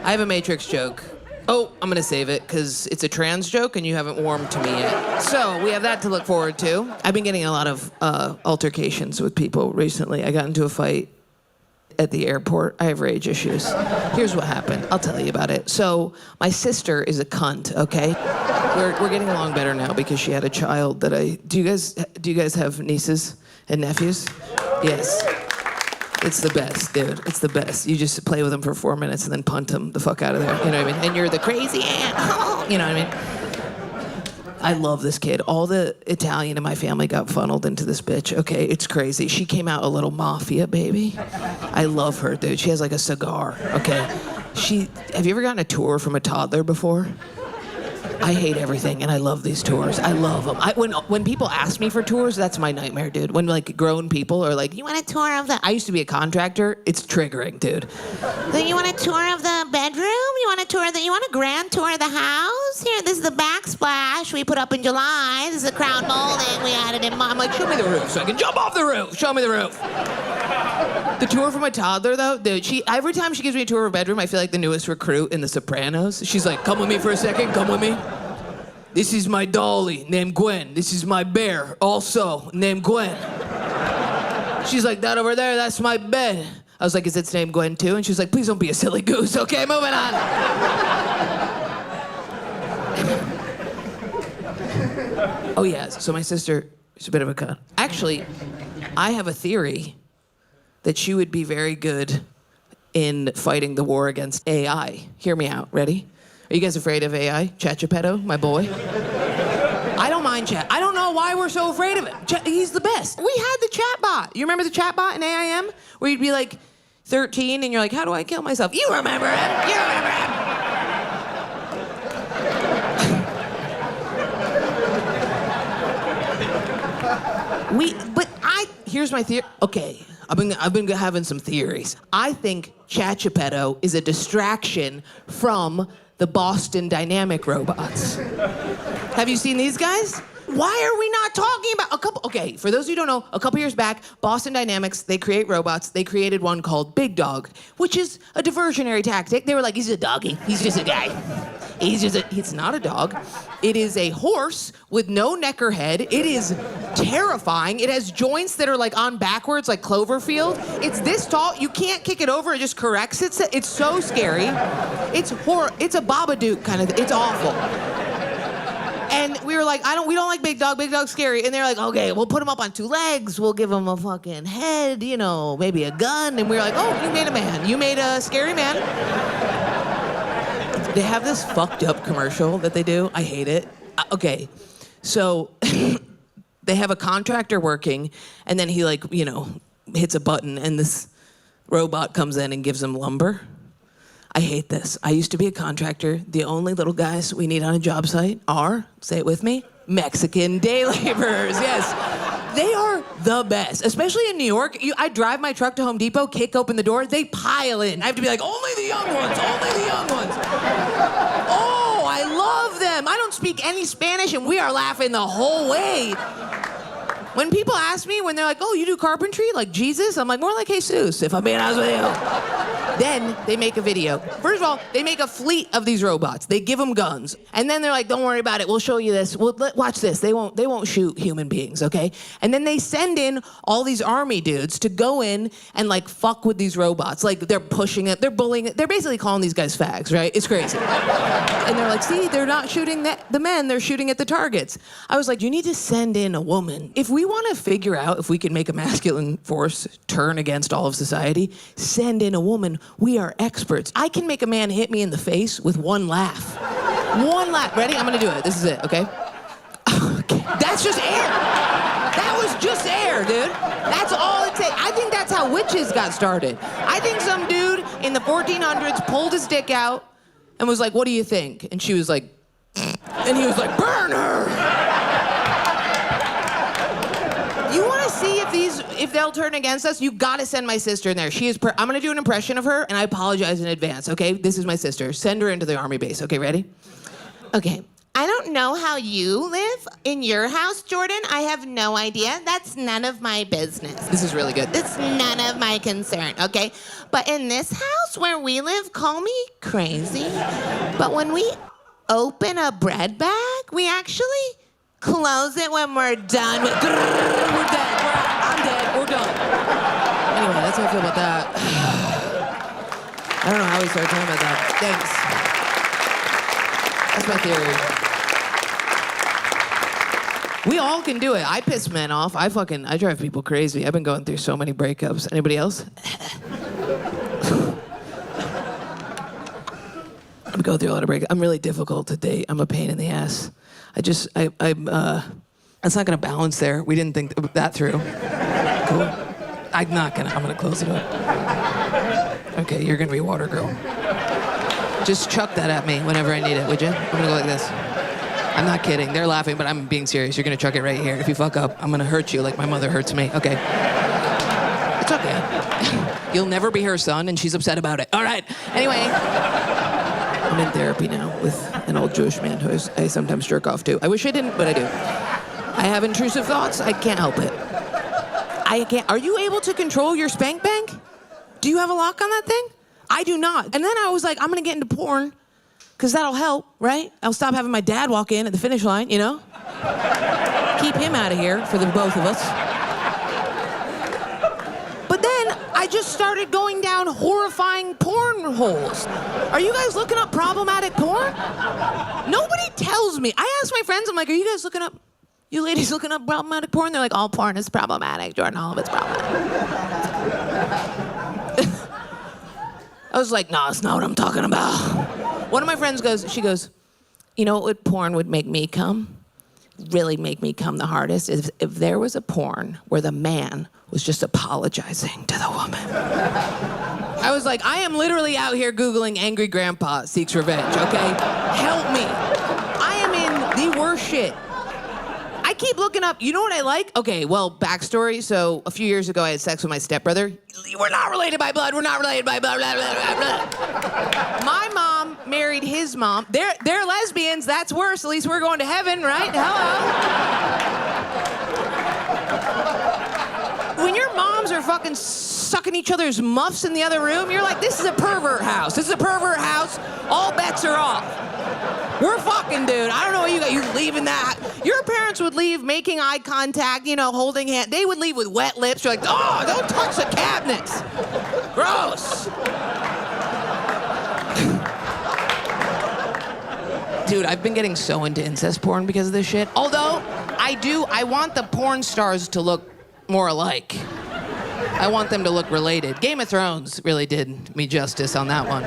I have a Matrix joke. Oh, I'm gonna save it, because it's a trans joke and you haven't warmed to me yet. So, we have that to look forward to. I've been getting a lot of altercations with people recently. I got into a fight at the airport. I have rage issues. Here's what happened. I'll tell you about it. So, my sister is a cunt, okay? We're getting along better now because she had a child that do you guys have nieces and nephews? Yes. It's the best, dude. It's the best. You just play with them for 4 minutes and then punt them the fuck out of there. You know what I mean? And you're the crazy aunt. You know what I mean? I love this kid. All the Italian in my family got funneled into this bitch. Okay, it's crazy. She came out a little mafia, baby. I love her, dude. She has like a cigar. Okay. Have you ever gotten a tour from a toddler before? I hate everything, and I love these tours. I love them. When people ask me for tours, that's my nightmare, dude. When like grown people are like, "You want a tour of the?" I used to be a contractor. It's triggering, dude. So you want a tour of the bedroom? You want a grand tour of the house? Here, this is the backsplash we put up in July. This is a crown molding we added in. I'm like, show me the roof so I can jump off the roof. Show me the roof. The tour for my toddler, though, dude, every time she gives me a tour of her bedroom, I feel like the newest recruit in The Sopranos. She's like, "Come with me for a second. Come with me. This is my dolly named Gwen. This is my bear, also named Gwen." She's like, "That over there, that's my bed." I was like, "Is its name Gwen too?" And she's like, "Please don't be a silly goose." Okay, moving on. Oh yeah, so my sister, She's a bit of a cunt. Actually, I have a theory that she would be very good in fighting the war against AI. Hear me out. Ready? Are you guys afraid of AI? ChatGPetto, my boy? I don't mind chat. I don't know why we're so afraid of it. He's the best. We had the chatbot. You remember the chatbot in AIM? Where you'd be like 13 and you're like, how do I kill myself? You remember him. You remember him. Here's my theory. Okay, I've been having some theories. I think ChatGPetto is a distraction from the Boston Dynamic robots. Have you seen these guys? Why are we not talking about okay, for those of you who don't know, a couple years back, Boston Dynamics, they create robots. They created one called Big Dog, which is a diversionary tactic. They were like, he's a doggy. He's just a guy. It's not a dog. It is a horse with no neck or head. It is terrifying. It has joints that are like on backwards, like Cloverfield. It's this tall. You can't kick it over. It just corrects itself. It's so scary. It's a Babadook kind of. It's awful. And we were like, we don't like Big Dog. Big Dog's scary. And they're like, okay, we'll put him up on 2 legs. We'll give him a fucking head, maybe a gun. And we were like, oh, you made a man. You made a scary man. They have this fucked up commercial that they do. I hate it. Okay, so they have a contractor working, and then he hits a button, and this robot comes in and gives him lumber. I hate this. I used to be a contractor. The only little guys we need on a job site are, say it with me, Mexican day laborers. Yes. They are the best, especially in New York. I drive my truck to Home Depot, kick open the door, they pile in. I have to be like, only the young ones, only the young ones. Oh, I love them. I don't speak any Spanish, and we are laughing the whole way. When people ask me, when they're like, oh, you do carpentry, like Jesus? I'm like, more like Jesus, if I'm being honest with you. Then they make a video. First of all, they make a fleet of these robots. They give them guns. And then they're like, don't worry about it. We'll show you this. Watch this. They won't shoot human beings, okay? And then they send in all these army dudes to go in and fuck with these robots. Like they're pushing it. They're bullying it. They're basically calling these guys fags, right? It's crazy. And they're like, see, they're not shooting the men. They're shooting at the targets. I was like, you need to send in a woman. If we want to figure out if we can make a masculine force turn against all of society, send in a woman. We are experts. I can make a man hit me in the face with one laugh. One laugh. Ready? I'm gonna do it. This is it, okay? That's just air. That was just air, dude. That's all it takes. I think that's how witches got started. I think some dude in the 1400s pulled his dick out and was like, what do you think? And she was like, and he was like, burn her. You want to see if they'll turn against us? You got to send my sister in there. I'm going to do an impression of her, and I apologize in advance, okay? This is my sister. Send her into the army base. Okay, ready? Okay. I don't know how you live in your house, Jordan. I have no idea. That's none of my business. This is really good. It's none of my concern, okay? But in this house where we live, call me crazy. But when we open a bread bag, we actually close it when we're done. We're dead. I'm dead. We're done. Anyway, that's how I feel about that. I don't know how we started talking about that. Thanks. That's my theory. We all can do it. I piss men off. I drive people crazy. I've been going through so many breakups. Anybody else? I'm going through a lot of breakups. I'm really difficult to date. I'm a pain in the ass. It's not gonna balance there. We didn't think that through. Cool. I'm gonna close it up. Okay, you're gonna be water girl. Just chuck that at me whenever I need it, would you? I'm gonna go like this. I'm not kidding. They're laughing, but I'm being serious. You're gonna chuck it right here. If you fuck up, I'm gonna hurt you like my mother hurts me. Okay. It's okay. You'll never be her son, and she's upset about it. All right. Anyway. I'm in therapy now with an old Jewish man who I sometimes jerk off to. I wish I didn't, but I do. I have intrusive thoughts. I can't help it. I can't. Are you able to control your spank bank? Do you have a lock on that thing? I do not. And then I was like, I'm gonna get into porn, because that'll help, right? I'll stop having my dad walk in at the finish line, you know? Keep him out of here for the both of us. But then I just started going down horrifying porn holes. Are you guys looking up problematic porn? Nobody tells me. I ask my friends, I'm like, are you guys looking up You ladies looking up problematic porn? They're like, all porn is problematic, Jordan. All of it's problematic. I was like, no, that's not what I'm talking about. One of my friends she goes, you know what porn would make me come? Really make me come the hardest is if there was a porn where the man was just apologizing to the woman. I was like, I am literally out here Googling angry grandpa seeks revenge, okay? Help me. I am in the worst shit. I keep looking up, you know what I like? Okay, well, backstory. So a few years ago, I had sex with my stepbrother. We're not related by blood. We're not related by blood. Blah, blah, blah, blah. My mom married his mom. They're lesbians. That's worse. At least we're going to heaven, right? Hello. When your moms are fucking sucking each other's muffs in the other room, you're like, this is a pervert house. This is a pervert house. All bets are off. We're fucking, dude. I don't know what you got. You leaving that. Your parents would leave making eye contact, you know, holding hands. They would leave with wet lips. You're like, oh, don't touch the cabinets. Gross. Dude, I've been getting so into incest porn because of this shit. Although, I want the porn stars to look more alike. I want them to look related. Game of Thrones really did me justice on that one.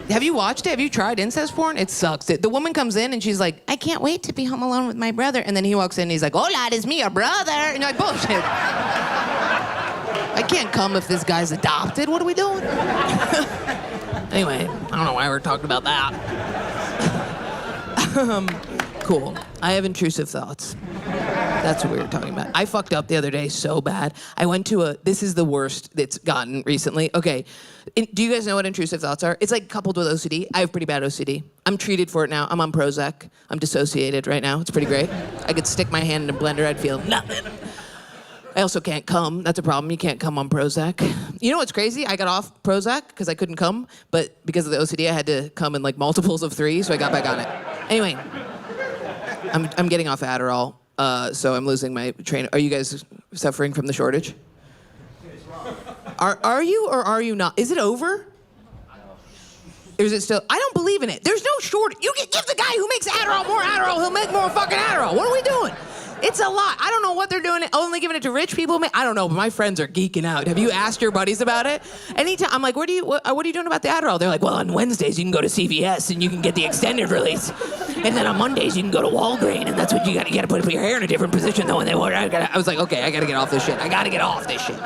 Have you watched it? Have you tried incest porn? It sucks. The woman comes in and she's like, I can't wait to be home alone with my brother. And then he walks in and he's like, hola, it's me, your brother. And you're like, bullshit. I can't come if this guy's adopted. What are we doing? Anyway, I don't know why we're talking about that. Cool. I have intrusive thoughts. That's what we were talking about. I fucked up the other day so bad. I went to this is the worst it's gotten recently. Okay, do you guys know what intrusive thoughts are? It's like coupled with OCD. I have pretty bad OCD. I'm treated for it now. I'm on Prozac. I'm dissociated right now. It's pretty great. I could stick my hand in a blender. I'd feel nothing. I also can't come. That's a problem. You can't come on Prozac. You know what's crazy? I got off Prozac because I couldn't come, but because of the OCD, I had to come in like multiples of 3, so I got back on it. Anyway, I'm getting off Adderall. So I'm losing my train. Are you guys suffering from the shortage? Are you or are you not? Is it over? Or is it still? I don't believe in it. There's no shortage. You can give the guy who makes Adderall more Adderall. He'll make more fucking Adderall. What are we doing? It's a lot. I don't know what they're doing. Only giving it to rich people. I don't know, but my friends are geeking out. Have you asked your buddies about it? Anytime I'm like, what are you doing about the Adderall? They're like, well, on Wednesdays you can go to CVS and you can get the extended release, and then on Mondays you can go to Walgreens, and that's what you got. You got to put your hair in a different position though. And I was like, okay, I got to get off this shit. I got to get off this shit.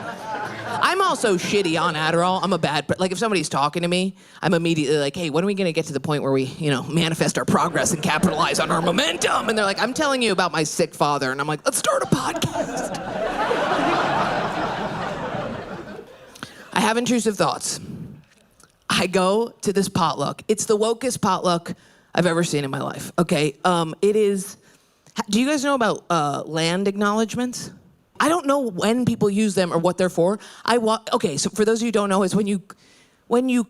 I'm also shitty on Adderall. I'm a bad, like if somebody's talking to me, I'm immediately like, hey, when are we gonna get to the point where we, manifest our progress and capitalize on our momentum? And they're like, I'm telling you about my sick father. And I'm like, let's start a podcast. I have intrusive thoughts. I go to this potluck. It's the wokest potluck I've ever seen in my life. Okay, it is, do you guys know about land acknowledgements? I don't know when people use them or what they're for. Okay, so for those of you who don't know, it's when you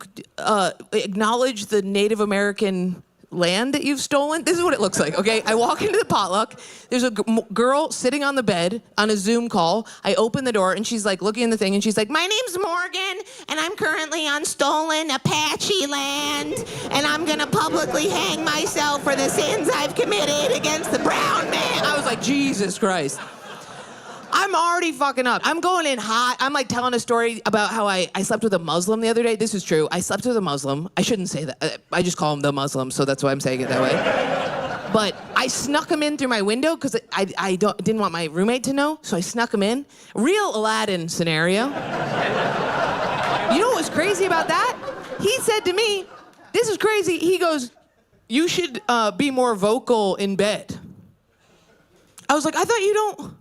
acknowledge the Native American land that you've stolen. This is what it looks like, okay? I walk into the potluck. There's a girl sitting on the bed on a Zoom call. I open the door, and she's like looking in the thing, and she's like, my name's Morgan, and I'm currently on stolen Apache land, and I'm gonna publicly hang myself for the sins I've committed against the brown man. I was like, Jesus Christ. I'm already fucking up. I'm going in hot. I'm like telling a story about how I slept with a Muslim the other day. This is true. I slept with a Muslim. I shouldn't say that. I just call him the Muslim, so that's why I'm saying it that way. But I snuck him in through my window because I didn't want my roommate to know, so I snuck him in. Real Aladdin scenario. You know what was crazy about that? He said to me, this is crazy. He goes, you should be more vocal in bed. I was like, I thought you don't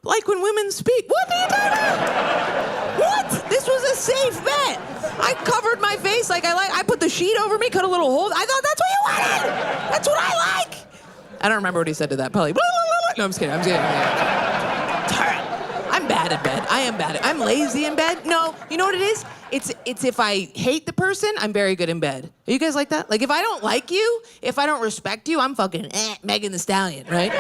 like when women speak. What are you talking about? What? This was a safe bet. I covered my face I put the sheet over me, cut a little hole. I thought that's what you wanted. That's what I like. I don't remember what he said to that. Probably. No, I'm just kidding. I'm bad at bed. I am bad at. I'm lazy in bed. No, you know what it is? It's if I hate the person, I'm very good in bed. Are you guys like that? Like if I don't like you, if I don't respect you, I'm fucking Megan Thee Stallion, right?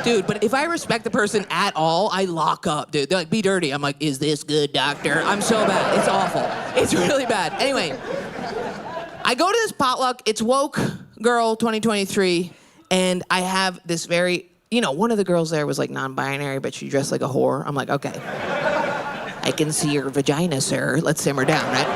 Dude, but if I respect the person at all, I lock up, dude. They're like, be dirty. I'm like, is this good, doctor? I'm so bad. It's awful. It's really bad. Anyway, I go to this potluck. It's Woke Girl 2023, and I have this very, you know, one of the girls there was like non-binary, but she dressed like a whore. I'm like, okay. I can see your vagina, sir. Let's simmer down, right?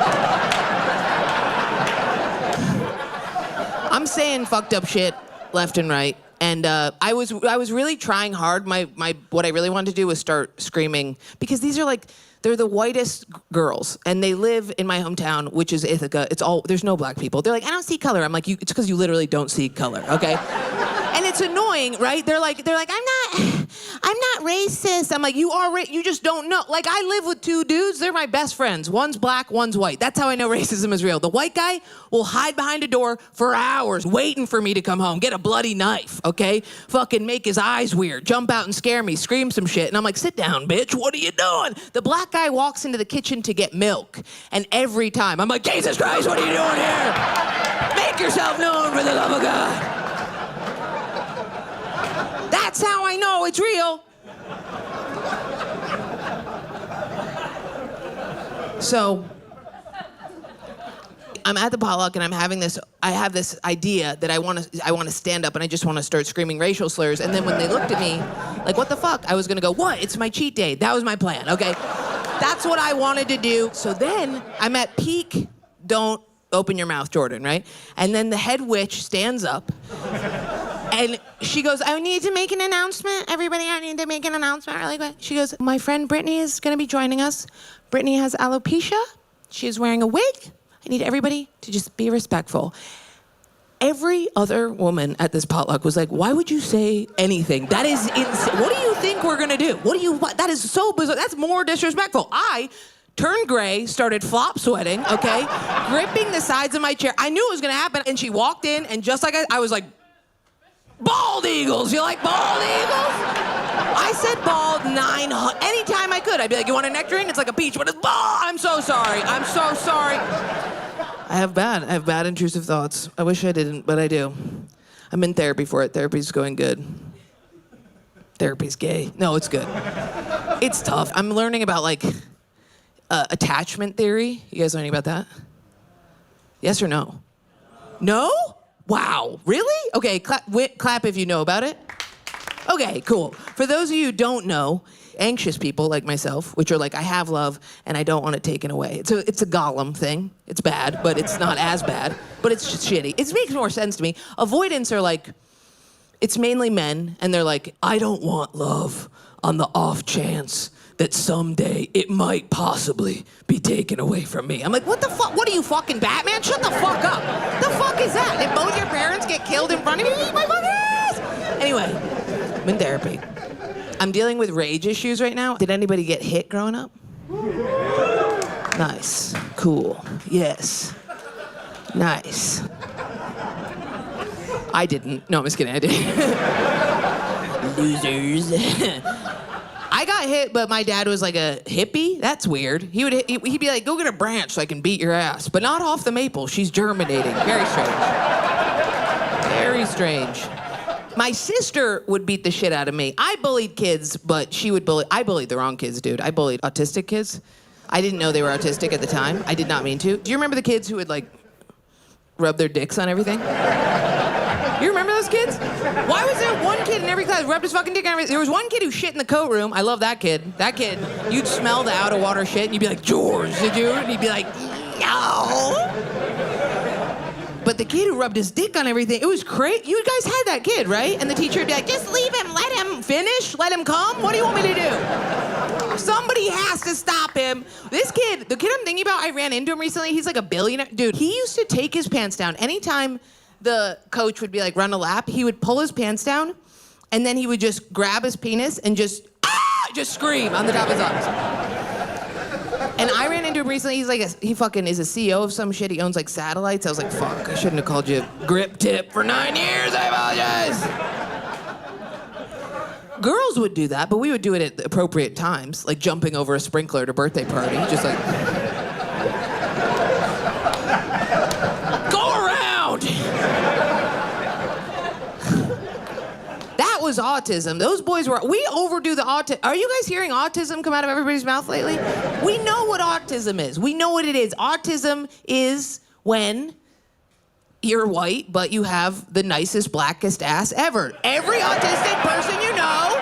I'm saying fucked up shit left and right. And I was really trying hard. What I really wanted to do was start screaming, because these are like, they're the whitest girls, and they live in my hometown, which is Ithaca. There's no black people. They're like, I don't see color. I'm like, it's because you literally don't see color, okay? And it's annoying, right? They're like, I'm not racist. I'm like, you are, you just don't know. Like, I live with two dudes. They're my best friends. One's black, one's white. That's how I know racism is real. The white guy will hide behind a door for hours waiting for me to come home, get a bloody knife, okay? Fucking make his eyes weird, jump out and scare me, scream some shit. And I'm like, sit down, bitch. What are you doing? The black guy walks into the kitchen to get milk. And every time, I'm like, Jesus Christ, what are you doing here? Make yourself known for the love of God. That's how I know it's real. So, I'm at the potluck and I have this idea that I want to stand up and I just want to start screaming racial slurs. And then when they looked at me, like, what the fuck? I was gonna go, what? It's my cheat day. That was my plan, okay? That's what I wanted to do. So then I'm at peak, don't open your mouth, Jordan, right? And then the head witch stands up. And she goes, I need to make an announcement. Everybody, I need to make an announcement really quick. She goes, my friend Brittany is going to be joining us. Brittany has alopecia. She is wearing a wig. I need everybody to just be respectful. Every other woman at this potluck was like, why would you say anything? That is insane. What do you think we're going to do? That is so bizarre. That's more disrespectful. I turned gray, started flop sweating, okay? Gripping the sides of my chair. I knew it was going to happen. And she walked in, and just like I was like, bald eagles. You like bald eagles? I said bald 900. Anytime I could, I'd be like, you want a nectarine? It's like a peach, but it's bald. I'm so sorry. I'm so sorry. I have bad intrusive thoughts. I wish I didn't, but I do. I'm in therapy for it. Therapy's going good. Therapy's gay. No, it's good. It's tough. I'm learning about like attachment theory. You guys learning about that? Yes or no? No? Wow, really? Okay, clap if you know about it. Okay, cool. For those of you who don't know, anxious people like myself, which are like, I have love and I don't want it taken away. It's a Gollum thing. It's bad, but it's not as bad. But it's just shitty. It makes more sense to me. Avoidance are like, it's mainly men, and they're like, I don't want love on the off chance that someday it might possibly be taken away from me. I'm like, what the fuck? What are you, fucking Batman? Shut the fuck up. The fuck is that? If both your parents get killed in front of you, eat my fucking ass. Anyway, I'm in therapy. I'm dealing with rage issues right now. Did anybody get hit growing up? Nice. Cool. Yes. Nice. I didn't. No, I'm just kidding. I didn't. Losers. I got hit, but my dad was like a hippie. That's weird. He'd be like, go get a branch so I can beat your ass. But not off the maple. She's germinating. Very strange. Very strange. My sister would beat the shit out of me. I bullied kids, but I bullied the wrong kids, dude. I bullied autistic kids. I didn't know they were autistic at the time. I did not mean to. Do you remember the kids who would like rub their dicks on everything? You remember those kids? Why was there one kid in every class who rubbed his fucking dick on everything? There was one kid who shit in the coat room. I love that kid. That kid, you'd smell the out of water shit and you'd be like, George, did you? And he'd be like, no. But the kid who rubbed his dick on everything, it was crazy. You guys had that kid, right? And the teacher would be like, just leave him, let him finish, let him come. What do you want me to do? Somebody has to stop him. This kid, the kid I'm thinking about, I ran into him recently. He's like a billionaire. Dude, he used to take his pants down. Anytime the coach would be like, run a lap, he would pull his pants down, and then he would just grab his penis and just scream on the top of his lungs. And I ran into him recently. He's like, he fucking is a CEO of some shit. He owns like satellites. I was like, fuck, I shouldn't have called you grip tip for 9 years. I apologize. Girls would do that, but we would do it at the appropriate times, like jumping over a sprinkler at a birthday party, just like. Go around! That was autism. Those boys were, we overdo the autism. Are you guys hearing autism come out of everybody's mouth lately? We know what autism is. We know what it is. Autism is when you're white, but you have the nicest, blackest ass ever. Every autistic person you know,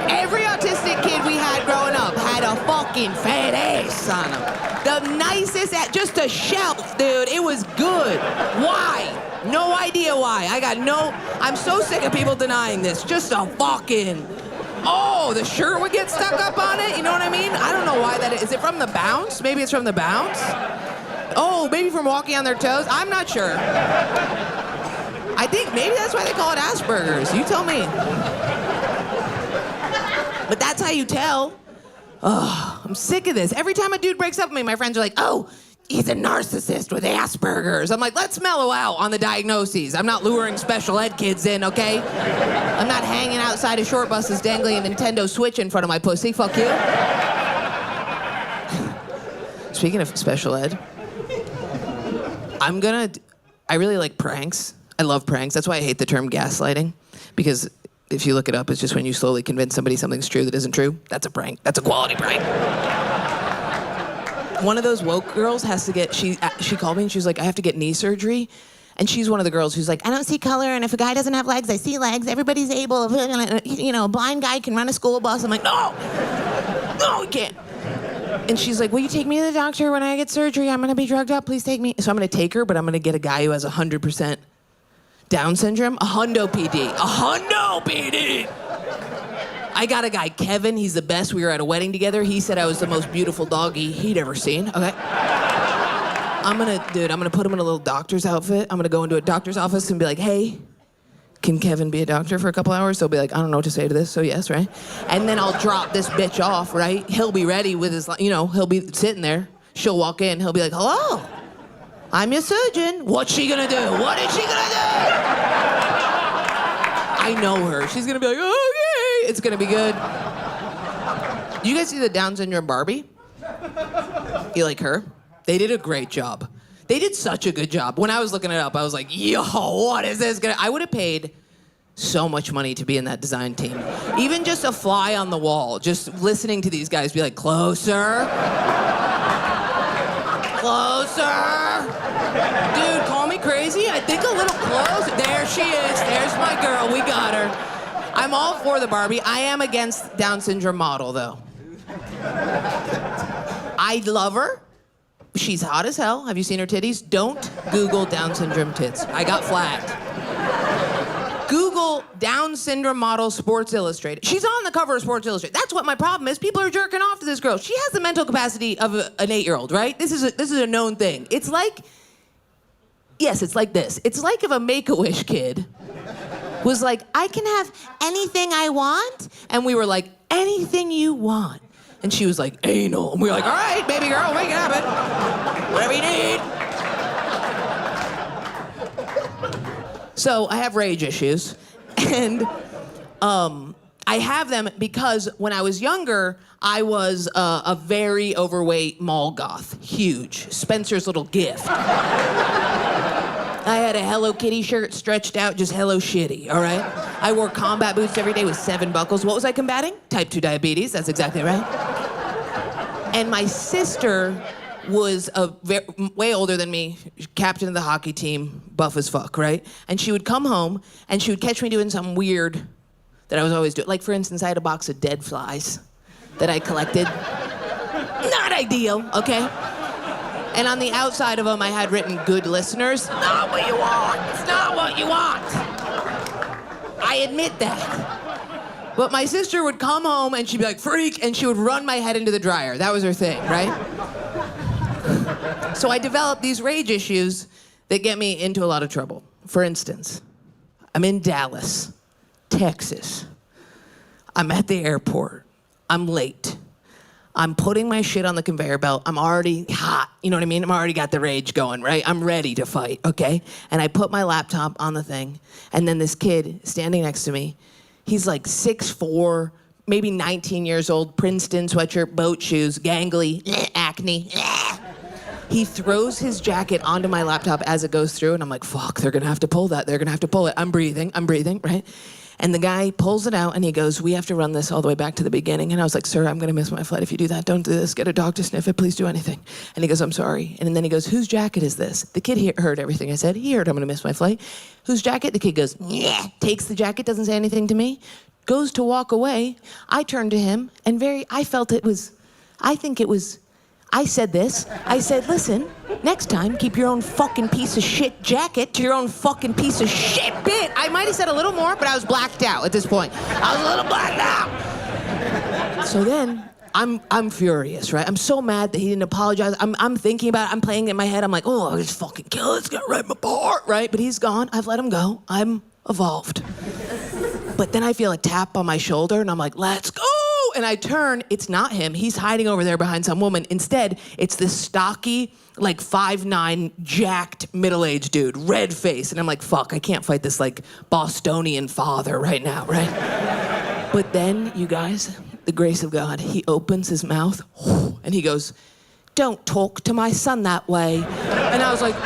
every autistic kid we had growing up had a fucking fat ass on him. The nicest ass, just a shelf, dude. It was good. Why? No idea why. I'm so sick of people denying this. Just a fucking, oh, the shirt would get stuck up on it. You know what I mean? I don't know why that is. Is it from the bounce? Maybe it's from the bounce? Oh, maybe from walking on their toes? I'm not sure. I think maybe that's why they call it Asperger's. You tell me. But that's how you tell. Oh, I'm sick of this. Every time a dude breaks up with me, my friends are like, oh, he's a narcissist with Asperger's. I'm like, let's mellow out on the diagnoses. I'm not luring special ed kids in, okay? I'm not hanging outside of short buses dangling a Nintendo Switch in front of my pussy. Fuck you. Speaking of special ed, I really like pranks. I love pranks. That's why I hate the term gaslighting. Because if you look it up, it's just when you slowly convince somebody something's true that isn't true. That's a prank. That's a quality prank. One of those woke girls has to get, she called me and she was like, I have to get knee surgery. And she's one of the girls who's like, I don't see color, and if a guy doesn't have legs, I see legs. Everybody's able, a blind guy can run a school bus. I'm like, no, he can't. And she's like, will you take me to the doctor when I get surgery? I'm gonna be drugged up, please take me. So I'm gonna take her, but I'm gonna get a guy who has 100% Down syndrome, a hundo PD. I got a guy, Kevin, he's the best. We were at a wedding together. He said I was the most beautiful doggy he'd ever seen, okay? I'm gonna put him in a little doctor's outfit. I'm gonna go into a doctor's office and be like, hey, can Kevin be a doctor for a couple hours? They'll be like, I don't know what to say to this, so yes, right? And then I'll drop this bitch off, right? He'll be ready with his, he'll be sitting there. She'll walk in, he'll be like, hello, I'm your surgeon. What's she gonna do? What is she gonna do? I know her. She's gonna be like, okay, it's gonna be good. You guys see the Down syndrome Barbie? You like her? They did a great job. They did such a good job. When I was looking it up, I was like, yo, what is this gonna... I would have paid so much money to be in that design team. Even just a fly on the wall, just listening to these guys be like, closer. Closer. Dude, call me crazy. I think a little closer. There she is. There's my girl. We got her. I'm all for the Barbie. I am against Down syndrome model, though. I love her. She's hot as hell. Have you seen her titties? Don't Google Down syndrome tits. I got flagged. Google Down syndrome model Sports Illustrated. She's on the cover of Sports Illustrated. That's what my problem is. People are jerking off to this girl. She has the mental capacity of an 8-year-old, right? This is a known thing. It's like, yes, it's like this. It's like if a Make-A-Wish kid was like, I can have anything I want. And we were like, anything you want. And she was like, anal. And we were like, all right, baby girl, make it happen. Whatever you need. So I have rage issues. And I have them because when I was younger, I was a very overweight mall goth. Huge. Spencer's little gift. I had a Hello Kitty shirt stretched out, just Hello Shitty, all right? I wore combat boots every day with 7 buckles. What was I combating? Type 2 diabetes, that's exactly right. And my sister was way older than me, captain of the hockey team, buff as fuck, right? And she would come home, and she would catch me doing something weird that I was always doing. Like, for instance, I had a box of dead flies that I collected. Not ideal, okay? And on the outside of them, I had written, good listeners. Not what you want. It's not what you want. I admit that. But my sister would come home and she'd be like, freak, and she would run my head into the dryer. That was her thing, right? So I developed these rage issues that get me into a lot of trouble. For instance, I'm in Dallas, Texas. I'm at the airport. I'm late. I'm putting my shit on the conveyor belt. I'm already hot. You know what I mean? I'm already got the rage going, right? I'm ready to fight, okay? And I put my laptop on the thing, and then this kid standing next to me, he's like 6'4", maybe 19 years old, Princeton sweatshirt, boat shoes, gangly, acne. He throws his jacket onto my laptop as it goes through, and I'm like, fuck, they're gonna have to pull that. They're gonna have to pull it. I'm breathing, right? And the guy pulls it out and he goes, we have to run this all the way back to the beginning. And I was like, sir, I'm gonna miss my flight if you do that. Don't do this. Get a dog to sniff it. Please do anything. And he goes, I'm sorry. And then he goes, whose jacket is this? The kid heard everything I said. He heard I'm gonna miss my flight. Whose jacket? The kid goes, yeah. Takes the jacket, doesn't say anything to me. Goes to walk away. I turned to him and I said this. I said, listen, next time, keep your own fucking piece of shit jacket to your own fucking piece of shit bit. I might have said a little more, but I was blacked out at this point. I was a little blacked out. So then, I'm furious, right? I'm so mad that he didn't apologize. I'm thinking about it. I'm playing it in my head. I'm like, oh, I'll just fucking kill this guy right in my part, right? But he's gone. I've let him go. I'm evolved. But then I feel a tap on my shoulder, and I'm like, let's go. And I turn, it's not him. He's hiding over there behind some woman. Instead, it's this stocky, like 5'9", jacked, middle-aged dude, red face. And I'm like, fuck, I can't fight this, like, Bostonian father right now, right? But then, you guys, the grace of God, he opens his mouth, and he goes, don't talk to my son that way. And I was like,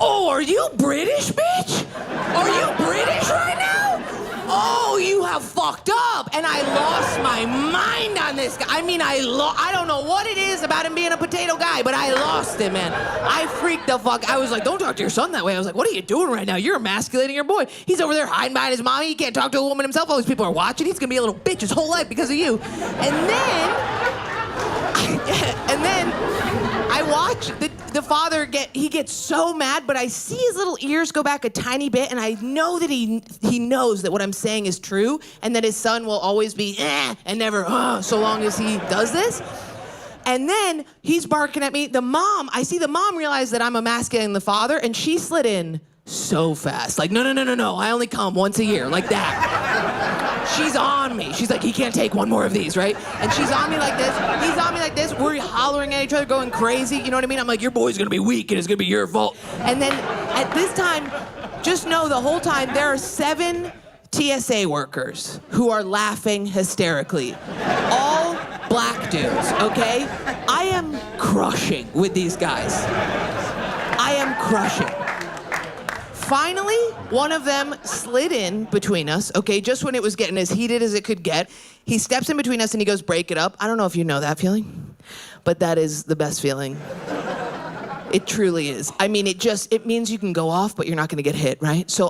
oh, are you British, bitch? Are you British right now? Oh, you have fucked up. And I lost my mind on this guy. I mean, I don't know what it is about him being a potato guy, but I lost him, man. I freaked the fuck. I was like, don't talk to your son that way. I was like, what are you doing right now? You're emasculating your boy. He's over there hiding behind his mommy. He can't talk to a woman himself. All these people are watching. He's gonna be a little bitch his whole life because of you. And then I watch the father gets so mad, but I see his little ears go back a tiny bit, and I know that he knows that what I'm saying is true, and that his son will always be and never so long as he does this. And then he's barking at me. I see the mom realize that I'm emasculating the father, and she slid in so fast. Like, no, I only come once a year, like that. She's on me. She's like, he can't take one more of these, right? And she's on me like this. He's on me like this. We're hollering at each other, going crazy. You know what I mean? I'm like, your boy's gonna be weak, and it's gonna be your fault. And then at this time, just know the whole time, there are 7 TSA workers who are laughing hysterically. All black dudes, okay? I am crushing with these guys. I am crushing. Finally, one of them slid in between us, okay, just when it was getting as heated as it could get. He steps in between us and he goes, break it up. I don't know if you know that feeling, but that is the best feeling. It truly is. I mean, it means you can go off, but you're not gonna get hit, right? So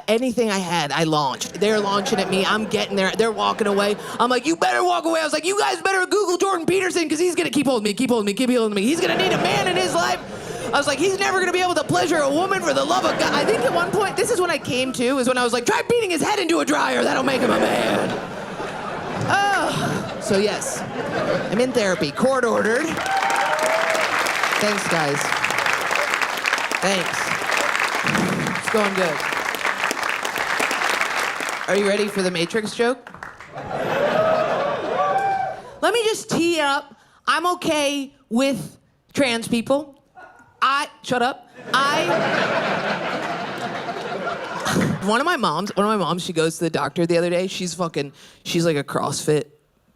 anything I had, I launched. They're launching at me, I'm getting there, they're walking away. I'm like, you better walk away. I was like, you guys better Google Jordan Peterson, because he's gonna keep holding me. He's gonna need a man in his life. I was like, he's never gonna be able to pleasure a woman for the love of God. I think at one point, this is when I came to, is when I was like, try beating his head into a dryer, that'll make him a man. Oh, so yes, I'm in therapy, court ordered. Thanks, guys. Thanks. It's going good. Are you ready for the Matrix joke? Let me just tee up. I'm okay with trans people. Shut up. One of my moms, she goes to the doctor the other day. She's like a CrossFit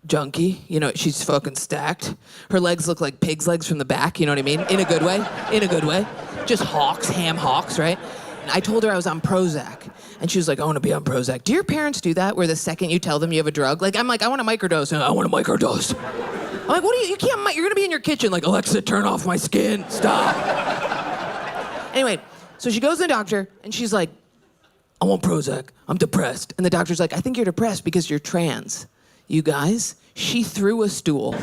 junkie. You know, she's fucking stacked. Her legs look like pig's legs from the back, you know what I mean? In a good way. Just ham hocks, right? And I told her I was on Prozac. And she was like, I want to be on Prozac. Do your parents do that, where the second you tell them you have a drug? Like, I'm like, I want a microdose. And I want a microdose. I'm like, you can't, you're gonna be in your kitchen like, Alexa, turn off my skin, stop. Anyway, so she goes to the doctor, and she's like, I want Prozac, I'm depressed. And the doctor's like, I think you're depressed because you're trans. You guys, she threw a stool. And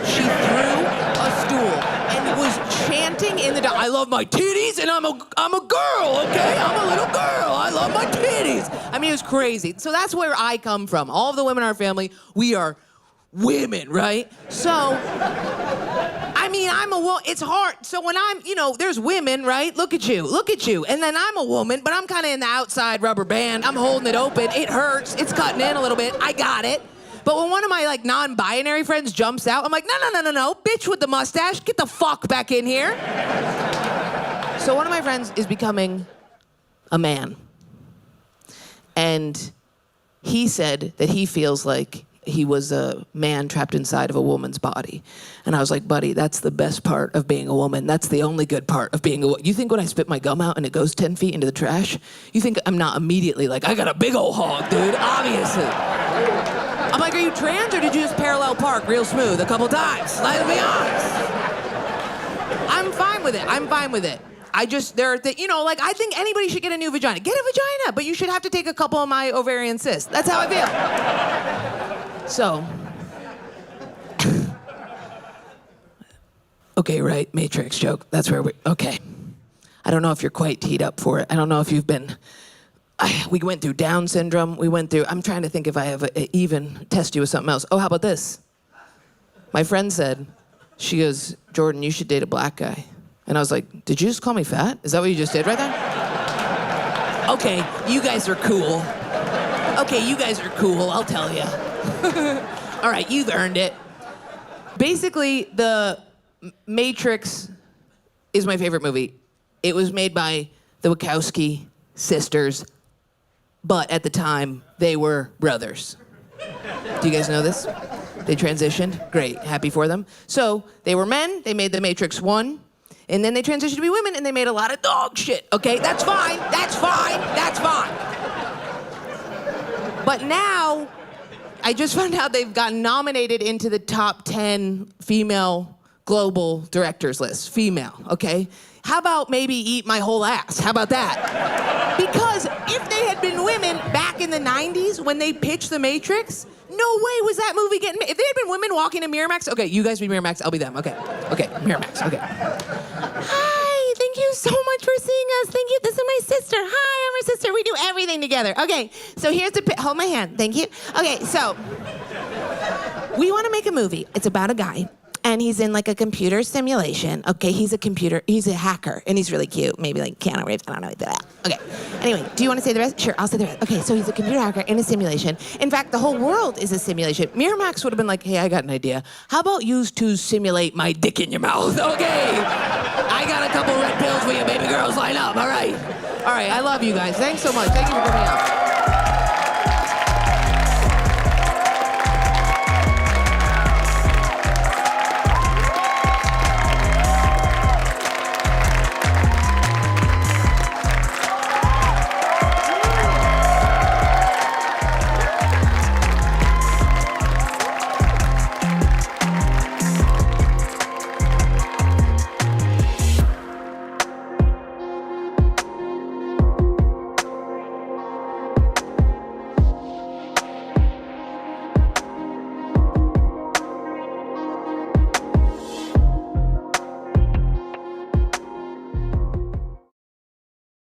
was chanting in the I love my titties, and I'm a girl, okay? I'm a little girl, I love my titties. I mean, it was crazy. So that's where I come from. All of the women in our family, we are women, right? So, I mean, I'm a woman. It's hard. So when there's women, right? Look at you. And then I'm a woman, but I'm kind of in the outside rubber band. I'm holding it open. It hurts. It's cutting in a little bit. I got it. But when one of my non-binary friends jumps out, I'm like, no, bitch with the mustache, get the fuck back in here. So one of my friends is becoming a man. And he said that he feels like he was a man trapped inside of a woman's body. And I was like, buddy, that's the best part of being a woman. That's the only good part of being a woman. You think when I spit my gum out and it goes 10 feet into the trash, you think I'm not immediately like, I got a big old hog, dude, obviously. I'm like, are you trans or did you just parallel park real smooth a couple times? Let's be honest. I'm fine with it. I'm fine with it. I just, I think anybody should get a new vagina. Get a vagina, but you should have to take a couple of my ovarian cysts. That's how I feel. So. Okay, right, Matrix joke. That's where okay. I don't know if you're quite teed up for it. I don't know if you've been, we went through Down syndrome. I'm trying to think if I have even test you with something else. Oh, how about this? My friend said, she goes, Jordan, you should date a black guy. And I was like, did you just call me fat? Is that what you just did right there? Okay, you guys are cool. Okay, you guys are cool, I'll tell you. All right, you've earned it. Basically, The Matrix is my favorite movie. It was made by the Wachowski sisters, but at the time, they were brothers. Do you guys know this? They transitioned. Great, happy for them. So, they were men, they made The Matrix 1, and then they transitioned to be women, and they made a lot of dog shit, okay? That's fine, that's fine, that's fine. But now, I just found out they've gotten nominated into the top 10 female global directors list. Female, okay? How about maybe eat my whole ass? How about that? Because if they had been women back in the 90s when they pitched The Matrix, no way was that movie getting made. If they had been women walking in Miramax, okay, you guys be Miramax, I'll be them, okay. Okay, Miramax, okay. Hi, thank you so much for seeing us. Thank you, this is my sister. Hi, I'm her sister, we do everything together. Okay, so here's the, hold my hand, thank you. Okay, so, we wanna make a movie. It's about a guy. And he's in like a computer simulation. Okay, he's a hacker, and he's really cute. Maybe like Keanu Reeves, I don't know. Okay, anyway, do you want to say the rest? Sure, I'll say the rest. Okay, so he's a computer hacker in a simulation. In fact, the whole world is a simulation. Miramax would have been like, hey, I got an idea. How about you two simulate my dick in your mouth? Okay, I got a couple red pills for you, baby girls, line up, all right. All right, I love you guys. Thanks so much. Thank you for coming out.